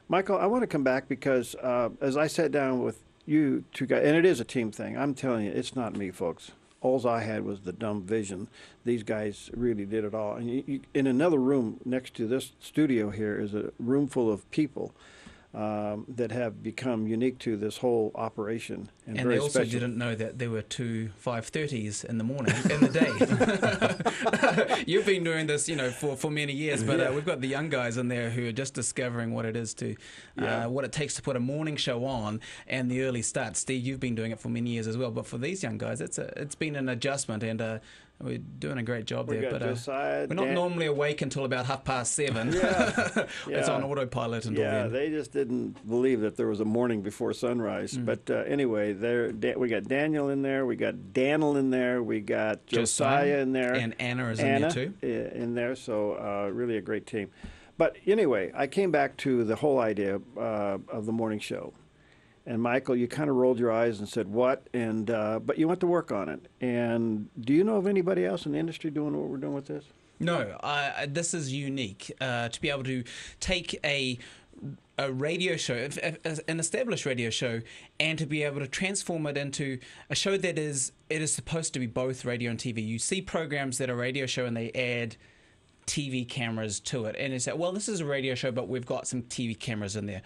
Speaker 1: Michael, I want to come back because as I sat down with you two guys, and it is a team thing, I'm telling you, it's not me, folks. all I had was the dumb vision. These guys really did it all. And in another room next to this studio here is a room full of people that have become unique to this whole operation. And
Speaker 21: they
Speaker 1: very
Speaker 21: also
Speaker 1: special.
Speaker 21: didn't know that there were two 5:30s in the morning, in the day. You've been doing this, for many years, but we've got the young guys in there who are just discovering what it is to, what it takes to put a morning show on and the early start. Steve, you've been doing it for many years as well, but for these young guys, it's been an adjustment, and we're doing a great job there. But we're not normally awake until about 7:30. It's on autopilot until then.
Speaker 1: They just didn't believe that there was a morning before sunrise. But anyway, we got Daniel in there, we got Daniel in there, we got Josiah in there,
Speaker 21: and Anna is in there too.
Speaker 1: In there, so really a great team. But anyway, I came back to the whole idea of the morning show. And Michael, you kind of rolled your eyes and said, "What?" And but you went to work on it. And do you know of anybody else in the industry doing what we're doing with this?
Speaker 21: No, this is unique to be able to take a radio show, an established radio show, and to be able to transform it into a show that is supposed to be both radio and TV. You see programs that are radio show and they add TV cameras to it, and it's like, well, this is a radio show, but we've got some TV cameras in there.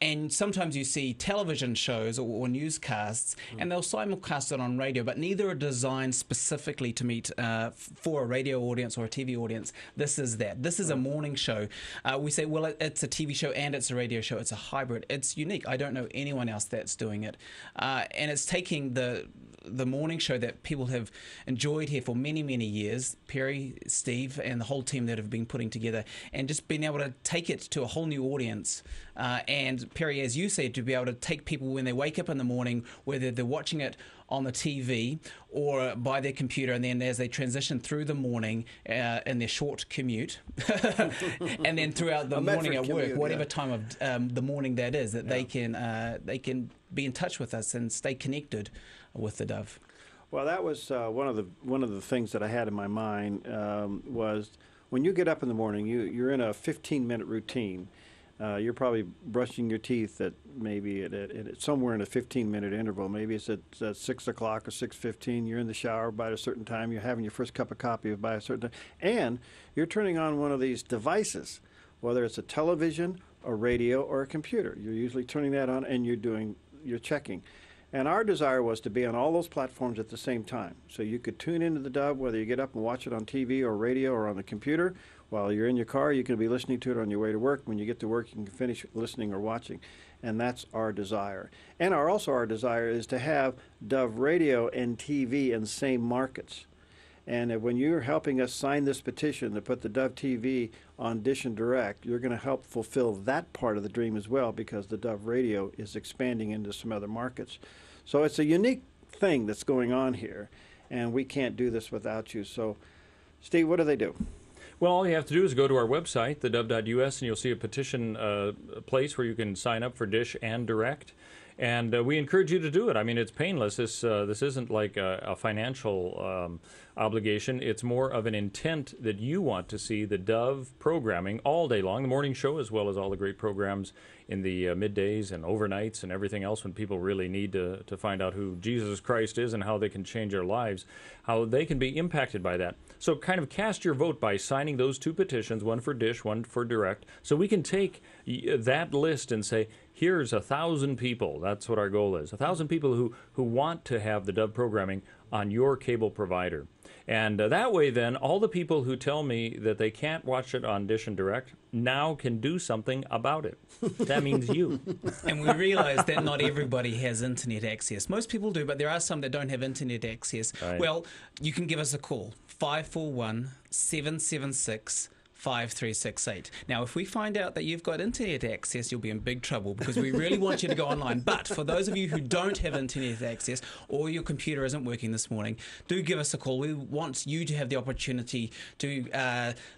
Speaker 21: And sometimes you see television shows or newscasts, and they'll simulcast it on radio, but neither are designed specifically to meet for a radio audience or a TV audience. This is that. This is a morning show. We say, well, it's a TV show and it's a radio show. It's a hybrid. It's unique. I don't know anyone else that's doing it. And it's taking the morning show that people have enjoyed here for many, many years, Perry, Steve, and the whole team that have been putting together, and just being able to take it to a whole new audience. And Perry, as you said, to be able to take people when they wake up in the morning, whether they're watching it on the TV or by their computer, and then as they transition through the morning in their short commute, and then throughout the morning at work, whatever time of the morning that is, that they can be in touch with us and stay connected with the Dove.
Speaker 1: Well, that was one of the things that I had in my mind was when you get up in the morning, you're in a 15-minute routine. You're probably brushing your teeth at maybe at somewhere in a 15-minute interval. Maybe it's at 6 o'clock or 6:15. You're in the shower by a certain time. You're having your first cup of coffee by a certain time. And you're turning on one of these devices, whether it's a television, a radio, or a computer. You're usually turning that on and you're checking. And our desire was to be on all those platforms at the same time. So you could tune into the Dove, whether you get up and watch it on TV or radio or on the computer. While you're in your car, you can be listening to it on your way to work. When you get to work, you can finish listening or watching. And that's our desire. And also our desire is to have Dove radio and TV in the same markets. And when you're helping us sign this petition to put the Dove TV on DISH and Direct, you're going to help fulfill that part of the dream as well, because the Dove radio is expanding into some other markets. So it's a unique thing that's going on here, and we can't do this without you. So, Steve, what do they do?
Speaker 2: Well, all you have to do is go to our website, thedove.us, and you'll see a petition place where you can sign up for DISH and Direct. And we encourage you to do it. I mean, it's painless. This isn't like a financial obligation. It's more of an intent that you want to see the Dove programming all day long, the morning show, as well as all the great programs in the middays and overnights and everything else when people really need to find out who Jesus Christ is and how they can change their lives, how they can be impacted by that. So kind of cast your vote by signing those two petitions, one for DISH, one for Direct, so we can take that list and say, here's 1,000 people. That's what our goal is. 1,000 people who want to have the Dove programming on your cable provider. And that way, then, all the people who tell me that they can't watch it on DISH and Direct now can do something about it. That means you.
Speaker 21: And we realize that not everybody has internet access. Most people do, but there are some that don't have internet access. Right. Well, you can give us a call, 541-776 5368. Now, if we find out that you've got internet access, you'll be in big trouble, because we really want you to go online. But for those of you who don't have internet access, or your computer isn't working this morning, do give us a call. We want you to have the opportunity to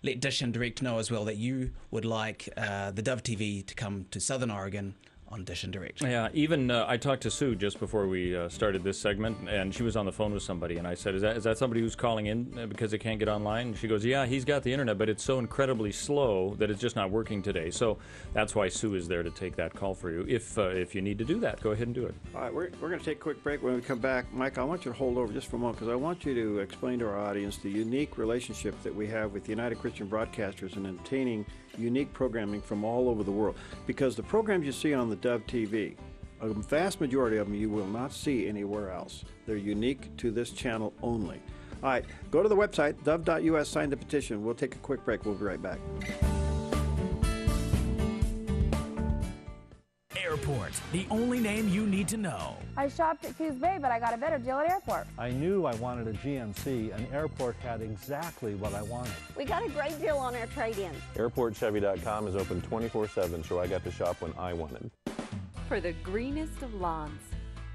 Speaker 21: let DISH and Direct know as well that you would like the Dove TV to come to Southern Oregon on DISH and Direct.
Speaker 2: Yeah, even I talked to Sue just before we started this segment, and she was on the phone with somebody, and I said, is that somebody who's calling in because they can't get online? And she goes, yeah, he's got the internet, but it's so incredibly slow that it's just not working today. So that's why Sue is there to take that call for you. If you need to do that, go ahead and do it.
Speaker 1: All right, we're going to take a quick break. When we come back, Mike, I want you to hold over just for a moment because I want you to explain to our audience the unique relationship that we have with United Christian Broadcasters in obtaining unique programming from all over the world. Because the programs you see on the Dove TV, a vast majority of them you will not see anywhere else. They're unique to this channel only. All right, go to the website, dove.us, sign the petition. We'll take a quick break. We'll be right back.
Speaker 7: Airport, the only name you need to know.
Speaker 8: I shopped at Coos Bay, but I got a better deal at Airport.
Speaker 5: I knew I wanted a GMC, and Airport had exactly what I wanted.
Speaker 8: We got a great deal on our trade-in.
Speaker 22: AirportChevy.com is open 24/7, so I got to shop when I wanted.
Speaker 23: For the greenest of lawns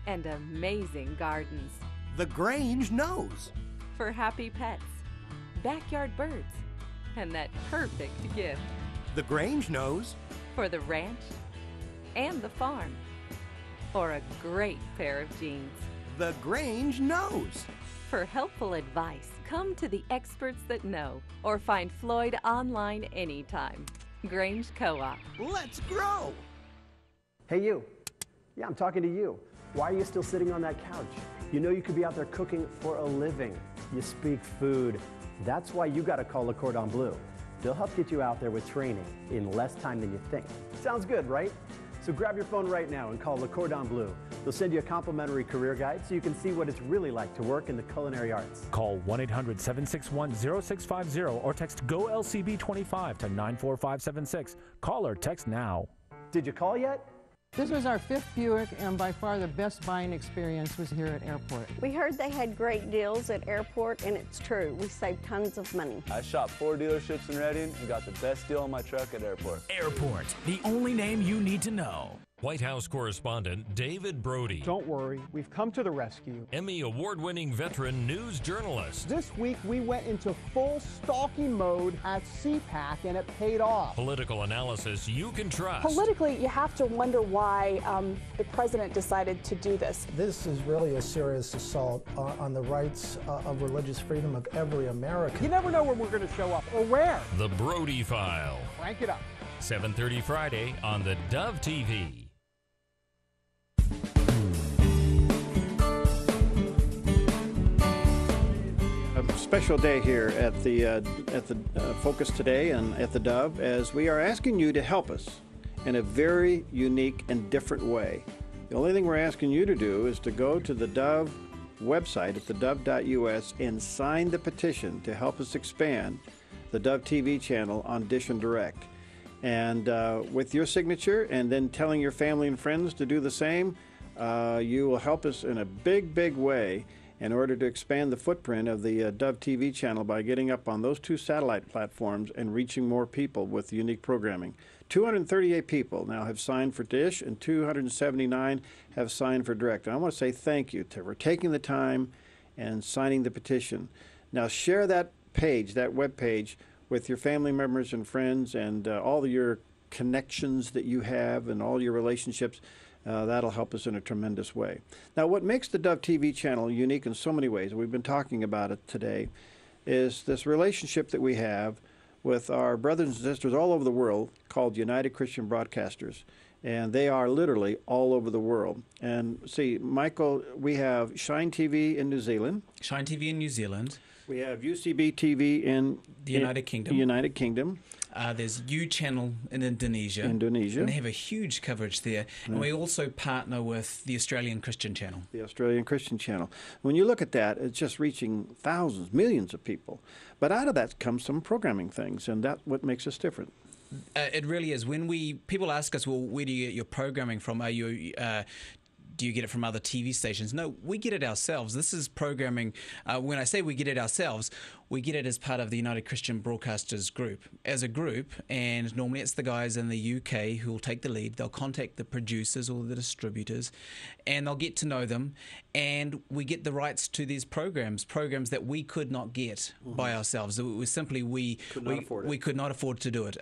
Speaker 23: and amazing gardens.
Speaker 24: The Grange knows.
Speaker 23: For happy pets, backyard birds, and that perfect gift.
Speaker 24: The Grange knows.
Speaker 23: For the ranch and the farm, or a great pair of jeans.
Speaker 24: The Grange knows.
Speaker 23: For helpful advice, come to the experts that know, or find Floyd online anytime. Grange Co-op.
Speaker 24: Let's grow.
Speaker 20: Hey, you. Yeah, I'm talking to you. Why are you still sitting on that couch? You know you could be out there cooking for a living. You speak food. That's why you got to call Le Cordon Bleu. They'll help get you out there with training in less time than you think. Sounds good, right? So grab your phone right now and call Le Cordon Bleu. They'll send you a complimentary career guide so you can see what it's really like to work in the culinary arts.
Speaker 7: Call 1-800-761-0650 or text GOLCB25 to 94576. Call or text now.
Speaker 20: Did you call yet?
Speaker 10: This was our 5th Buick, and by far the best buying experience was here at Airport.
Speaker 8: We heard they had great deals at Airport, and it's true. We saved tons of money.
Speaker 16: I shopped 4 dealerships in Reading and got the best deal on my truck at Airport.
Speaker 7: Airport, the only name you need to know.
Speaker 6: White House correspondent David Brody.
Speaker 25: Don't worry, we've come to the rescue.
Speaker 6: Emmy award-winning veteran news journalist.
Speaker 25: This week we went into full stalking mode at CPAC and it paid off.
Speaker 6: Political analysis you can trust.
Speaker 26: Politically, you have to wonder why the president decided to do this.
Speaker 27: This is really a serious assault on the rights of religious freedom of every American.
Speaker 25: You never know when we're going to show up or where.
Speaker 6: The Brody File.
Speaker 25: Crank it up.
Speaker 6: 7:30 Friday on the Dove TV.
Speaker 1: A special day here at the Focus Today and at the Dove, as we are asking you to help us in a very unique and different way. The only thing we're asking you to do is to go to the Dove website at theDove.us and sign the petition to help us expand the Dove TV channel on DISH and Direct. And with your signature and then telling your family and friends to do the same, you will help us in a big, big way in order to expand the footprint of the Dove TV channel by getting up on those 2 satellite platforms and reaching more people with unique programming. 238 people now have signed for DISH and 279 have signed for Direct. And I want to say thank you for taking the time and signing the petition. Now share that page, that web page, with your family members and friends and all of your connections that you have and all your relationships. That'll help us in a tremendous way. Now, what makes the Dove TV channel unique in so many ways, we've been talking about it today, is this relationship that we have with our brothers and sisters all over the world called United Christian Broadcasters. And they are literally all over the world. And see, Michael, we have Shine TV in New Zealand.
Speaker 21: Shine TV in New Zealand.
Speaker 1: We have UCB TV in
Speaker 21: the United Kingdom.
Speaker 1: United Kingdom.
Speaker 21: There's U Channel in Indonesia. And they have a huge coverage there. And we also partner with the Australian Christian Channel.
Speaker 1: The Australian Christian Channel. When you look at that, it's just reaching thousands, millions of people. But out of that comes some programming things, and that's what makes us different.
Speaker 21: It really is. When people ask us, well, where do you get your programming from? Are you... do you get it from other TV stations? No, we get it ourselves. This is programming. When I say we get it ourselves, we get it as part of the United Christian Broadcasters group. As a group, and normally it's the guys in the UK who will take the lead. They'll contact the producers or the distributors, and they'll get to know them, and we get the rights to these programs that we could not get by ourselves. It was simply we could not afford to do it.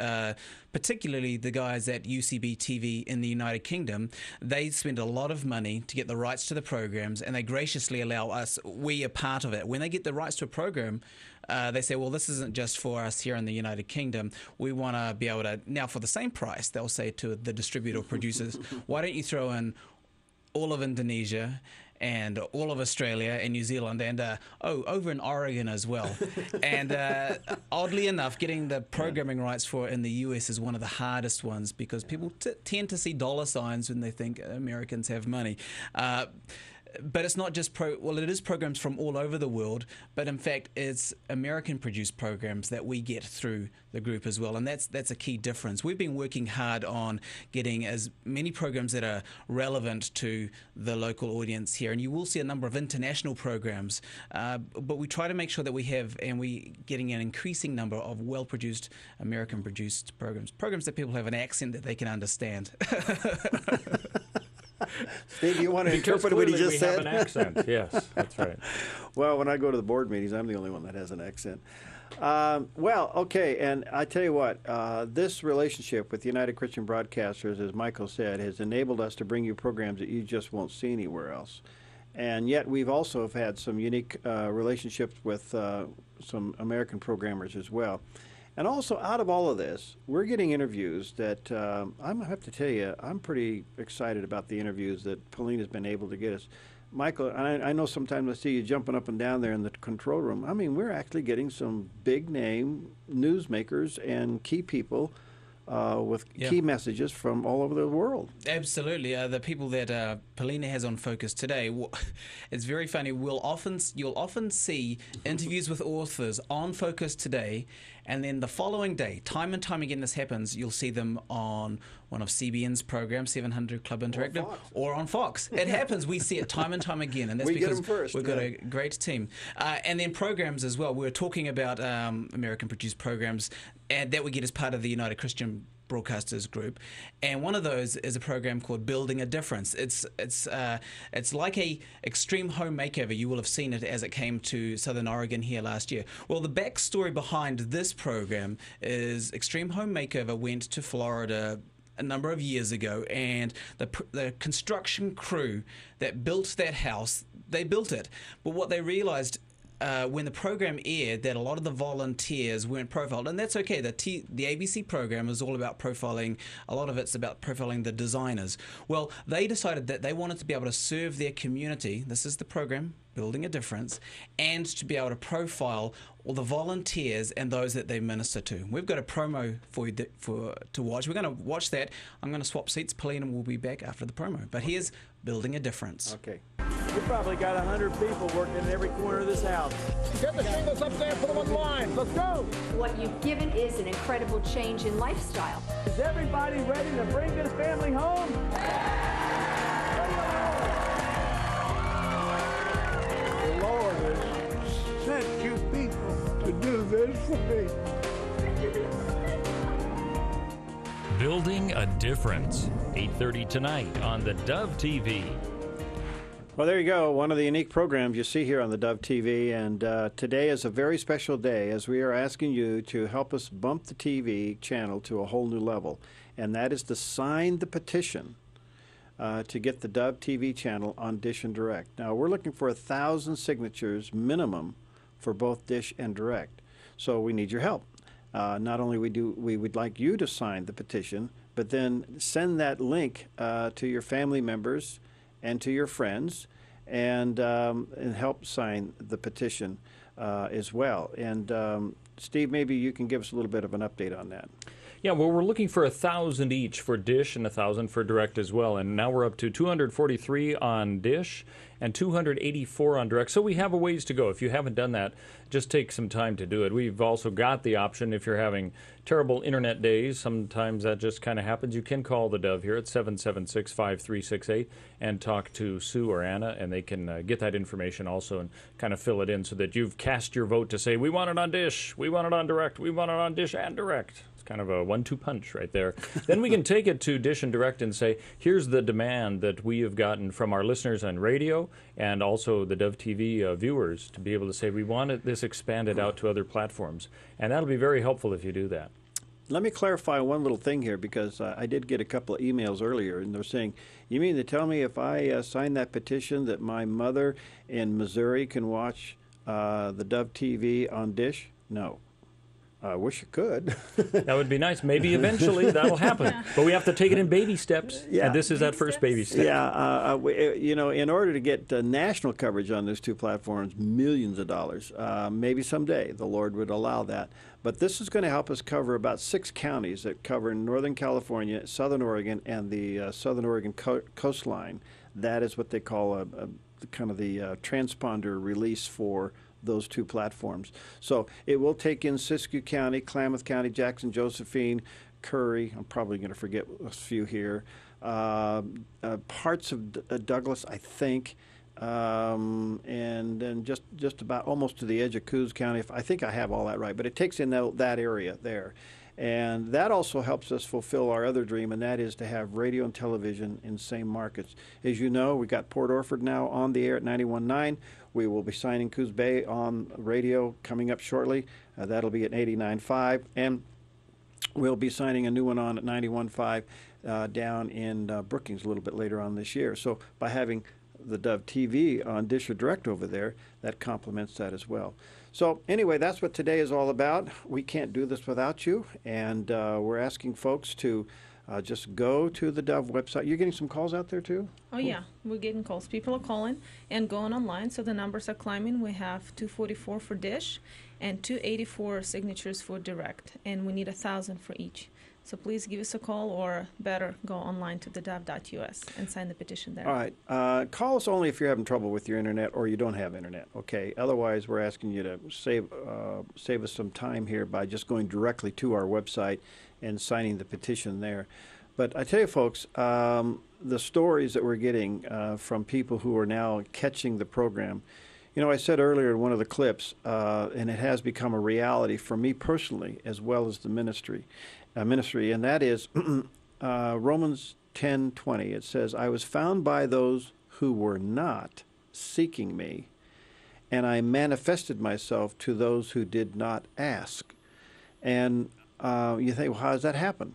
Speaker 21: Particularly the guys at UCB TV in the United Kingdom, they spend a lot of money to get the rights to the programs, and they graciously allow us, we are part of it. When they get the rights to a program, they say, well, this isn't just for us here in the United Kingdom. We want to be able to, now for the same price, they'll say to the distributor or producers, why don't you throw in all of Indonesia and all of Australia and New Zealand and, over in Oregon as well. And oddly enough, getting the programming rights for it in the US is one of the hardest ones because people tend to see dollar signs when they think Americans have money. But it's not just it is programs from all over the world, but in fact it's American-produced programs that we get through the group as well, and that's a key difference. We've been working hard on getting as many programs that are relevant to the local audience here, and you will see a number of international programs, but we try to make sure that we have, and we getting an increasing number of well-produced American-produced programs that people have an accent that they can understand.
Speaker 1: Steve, you want to interpret what he just said?
Speaker 2: We have an accent. Yes, that's right.
Speaker 1: Well, when I go to the board meetings, I'm the only one that has an accent. Well, okay, and I tell you what, this relationship with United Christian Broadcasters, as Michael said, has enabled us to bring you programs that you just won't see anywhere else. And yet we've also had some unique relationships with some American programmers as well. And also, out of all of this, we're getting interviews that I have to tell you, I'm pretty excited about the interviews that Pauline has been able to get us. Michael, I know sometimes I see you jumping up and down there in the control room. I mean, we're actually getting some big-name newsmakers and key people with key messages from all over the world.
Speaker 21: Absolutely. The people that Paulina has on Focus today, it's very funny. You'll often see interviews with authors on Focus today, and then the following day, time and time again this happens, you'll see them on one of CBN's programs, 700 Club Interactive, or on Fox. It happens. We see it time and time again, and that's because we've got a great team. And then programs as well. We're talking about American-produced programs that we get as part of the United Christian Broadcasters group, and one of those is a program called Building a Difference. It's like a extreme home makeover. You will have seen it as it came to Southern Oregon here last year. Well, the backstory behind this program is Extreme Home Makeover went to Florida a number of years ago, and the construction crew that built that house, they built it, but what they realized when the program aired, that a lot of the volunteers weren't profiled, and that's okay. The ABC program is all about profiling. A lot of it's about profiling the designers. Well, they decided that they wanted to be able to serve their community. This is the program, Building a Difference, and to be able to profile all the volunteers and those that they minister to. We've got a promo for you to watch. We're going to watch that. I'm going to swap seats. Pauline will be back after the promo. But here's Building a Difference.
Speaker 1: Okay.
Speaker 3: We probably got 100 people working in every corner of this house.
Speaker 25: Get the shingles up there, put them on line. Let's go.
Speaker 4: What you've given is an incredible change in lifestyle.
Speaker 3: Is everybody ready to bring this family home?
Speaker 24: The Lord has sent you people to do this for me.
Speaker 6: Building a Difference, 8:30 tonight on the Dove TV.
Speaker 1: Well, there you go. One of the unique programs you see here on the Dove TV. And today is a very special day as we are asking you to help us bump the TV channel to a whole new level. And that is to sign the petition to get the Dove TV channel on DISH and Direct. Now, we're looking for 1,000 signatures minimum for both DISH and Direct. So we need your help. Not only we would like you to sign the petition, but then send that link to your family members and to your friends, and help sign the petition as well. And Steve, maybe you can give us a little bit of an update on that.
Speaker 2: Yeah, well, we're looking for 1,000 each for Dish and 1,000 for Direct as well. And now we're up to 243 on Dish and 284 on Direct. So we have a ways to go. If you haven't done that, just take some time to do it. We've also got the option if you're having terrible internet days. Sometimes that just kind of happens. You can call the Dove here at 776-5368 and talk to Sue or Anna, and they can get that information also and kind of fill it in so that you've cast your vote to say, we want it on Dish, we want it on Direct, we want it on Dish and Direct. Kind of a 1-2 punch right there. Then we can take it to Dish and Direct and say, here's the demand that we have gotten from our listeners on radio and also the Dove TV viewers to be able to say, we want this expanded out to other platforms. And that'll be very helpful if you do that.
Speaker 1: Let me clarify one little thing here, because I did get a couple of emails earlier, and they're saying, you mean to tell me if I sign that petition that my mother in Missouri can watch the Dove TV on Dish? No. I wish it could.
Speaker 2: That would be nice. Maybe eventually that'll happen.
Speaker 9: Yeah.
Speaker 2: But we have to take it in baby steps.
Speaker 1: Yeah.
Speaker 2: And this is that first baby step.
Speaker 1: Yeah. In order to get national coverage on those two platforms, millions of dollars. Maybe someday the Lord would allow that. But this is going to help us cover about 6 counties that cover Northern California, Southern Oregon, and the Southern Oregon coastline. That is what they call kind of the transponder release for those two platforms. So it will take in Siskiyou County, Klamath County, Jackson, Josephine, Curry. I'm probably going to forget a few here. Parts of Douglas, I think, and then just about almost to the edge of Coos County. I think I have all that right, but it takes in that area there. And that also helps us fulfill our other dream, and that is to have radio and television in same markets. As you know, we got Port Orford now on the air at 91.9. We will be signing Coos Bay on radio coming up shortly. That'll be at 89.5. And we'll be signing a new one on at 91.5 down in Brookings a little bit later on this year. So by having the Dove TV on Dish or Direct over there, that complements that as well. So anyway, that's what today is all about. We can't do this without you, and we're asking folks to just go to the Dove website. You're getting some calls out there too?
Speaker 9: Oh yeah, we're getting calls. People are calling and going online, so the numbers are climbing. We have 244 for Dish and 284 signatures for Direct, and we need 1,000 for each. So please give us a call, or better, go online to theDove.us and sign the petition there.
Speaker 1: All right. Call us only if you're having trouble with your internet or you don't have internet, okay? Otherwise, we're asking you to save us some time here by just going directly to our website and signing the petition there. But I tell you, folks, the stories that we're getting from people who are now catching the program. You know, I said earlier in one of the clips, and it has become a reality for me personally as well as the ministry, and that is Romans 10:20. It says, I was found by those who were not seeking me, and I manifested myself to those who did not ask. And you think, well, how does that happen?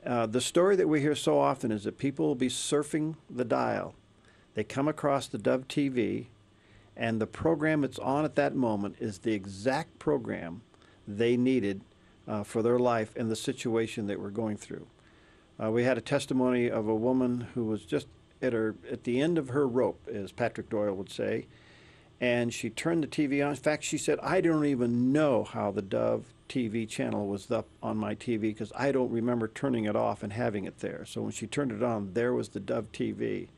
Speaker 1: The story that we hear so often is that people will be surfing the dial. They come across the Dove TV, and the program that's on at that moment is the exact program they needed for their life and the situation that we're going through. We had a testimony of a woman who was just at the end of her rope, as Patrick Doyle would say, and she turned the TV on. In fact, she said, I don't even know how the Dove TV channel was up on my TV because I don't remember turning it off and having it there. So when she turned it on, there was the Dove TV.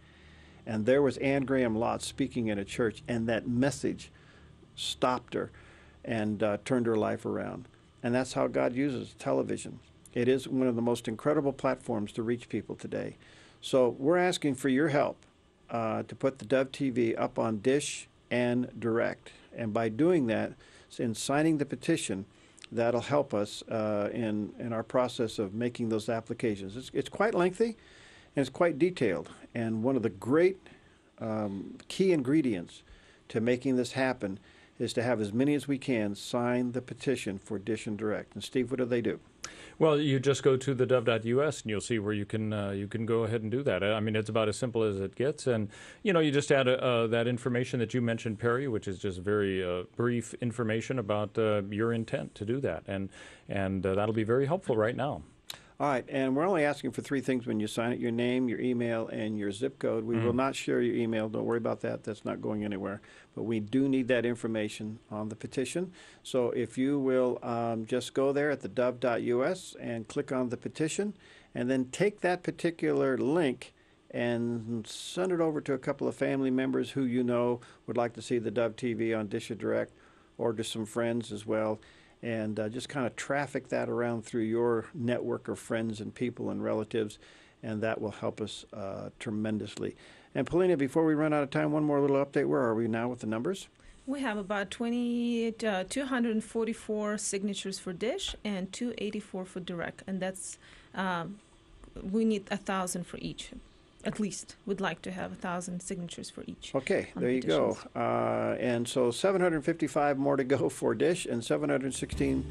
Speaker 1: And there was Ann Graham Lotz speaking at a church, and that message stopped her and turned her life around. And that's how God uses television. It is one of the most incredible platforms to reach people today. So we're asking for your help to put the Dove TV up on Dish and Direct. And by doing that, in signing the petition, that'll help us in our process of making those applications. It's quite lengthy, and it's quite detailed. And one of the great key ingredients to making this happen is to have as many as we can sign the petition for Dish and Direct. And Steve, what do they do?
Speaker 2: Well, you just go to theDove.us and you'll see where you can go ahead and do that. I mean, it's about as simple as it gets. And, you know, you just add that information that you mentioned, Perry, which is just very brief information about your intent to do that. And that'll be very helpful right now.
Speaker 1: All right, and we're only asking for 3 things when you sign it: your name, your email, and your zip code. We will not share your email. Don't worry about that. That's not going anywhere. But we do need that information on the petition. So if you will just go there at theDove.us and click on the petition, and then take that particular link and send it over to a couple of family members who you know would like to see the Dove TV on DISH or Direct, or to some friends as well. And just kind of traffic that around through your network of friends and people and relatives, and that will help us tremendously. And Paulina, before we run out of time, one more little update. Where are we now with the numbers?
Speaker 9: We have about 244 signatures for DISH and 284 for Direct, and that's we need 1,000 for each. At least we'd like to have 1,000 signatures for each.
Speaker 1: Okay, there you go. And so 755 more to go for DISH and 716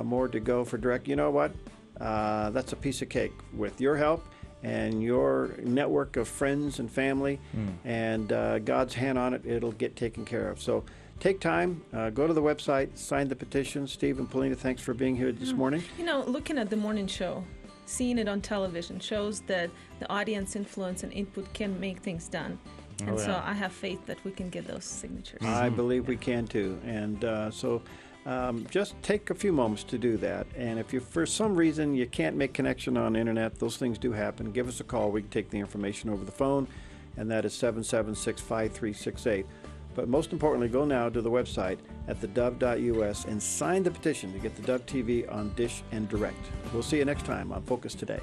Speaker 1: more to go for Direct. You know what? That's a piece of cake with your help and your network of friends and family, and God's hand on it. It'll get taken care of. So take time, go to the website, sign the petition. Steve and Paulina, thanks for being here this morning.
Speaker 9: You know, looking at the morning show, seeing it on television shows that the audience influence and input can make things done. And so I have faith that we can get those signatures.
Speaker 1: I believe we can too. And so just take a few moments to do that. And if you, for some reason, you can't make connection on the internet, those things do happen. Give us a call. We can take the information over the phone, and that is 776-5368. But most importantly, go now to the website at theDove.us and sign the petition to get the Dove TV on DISH and Direct. We'll see you next time on Focus Today.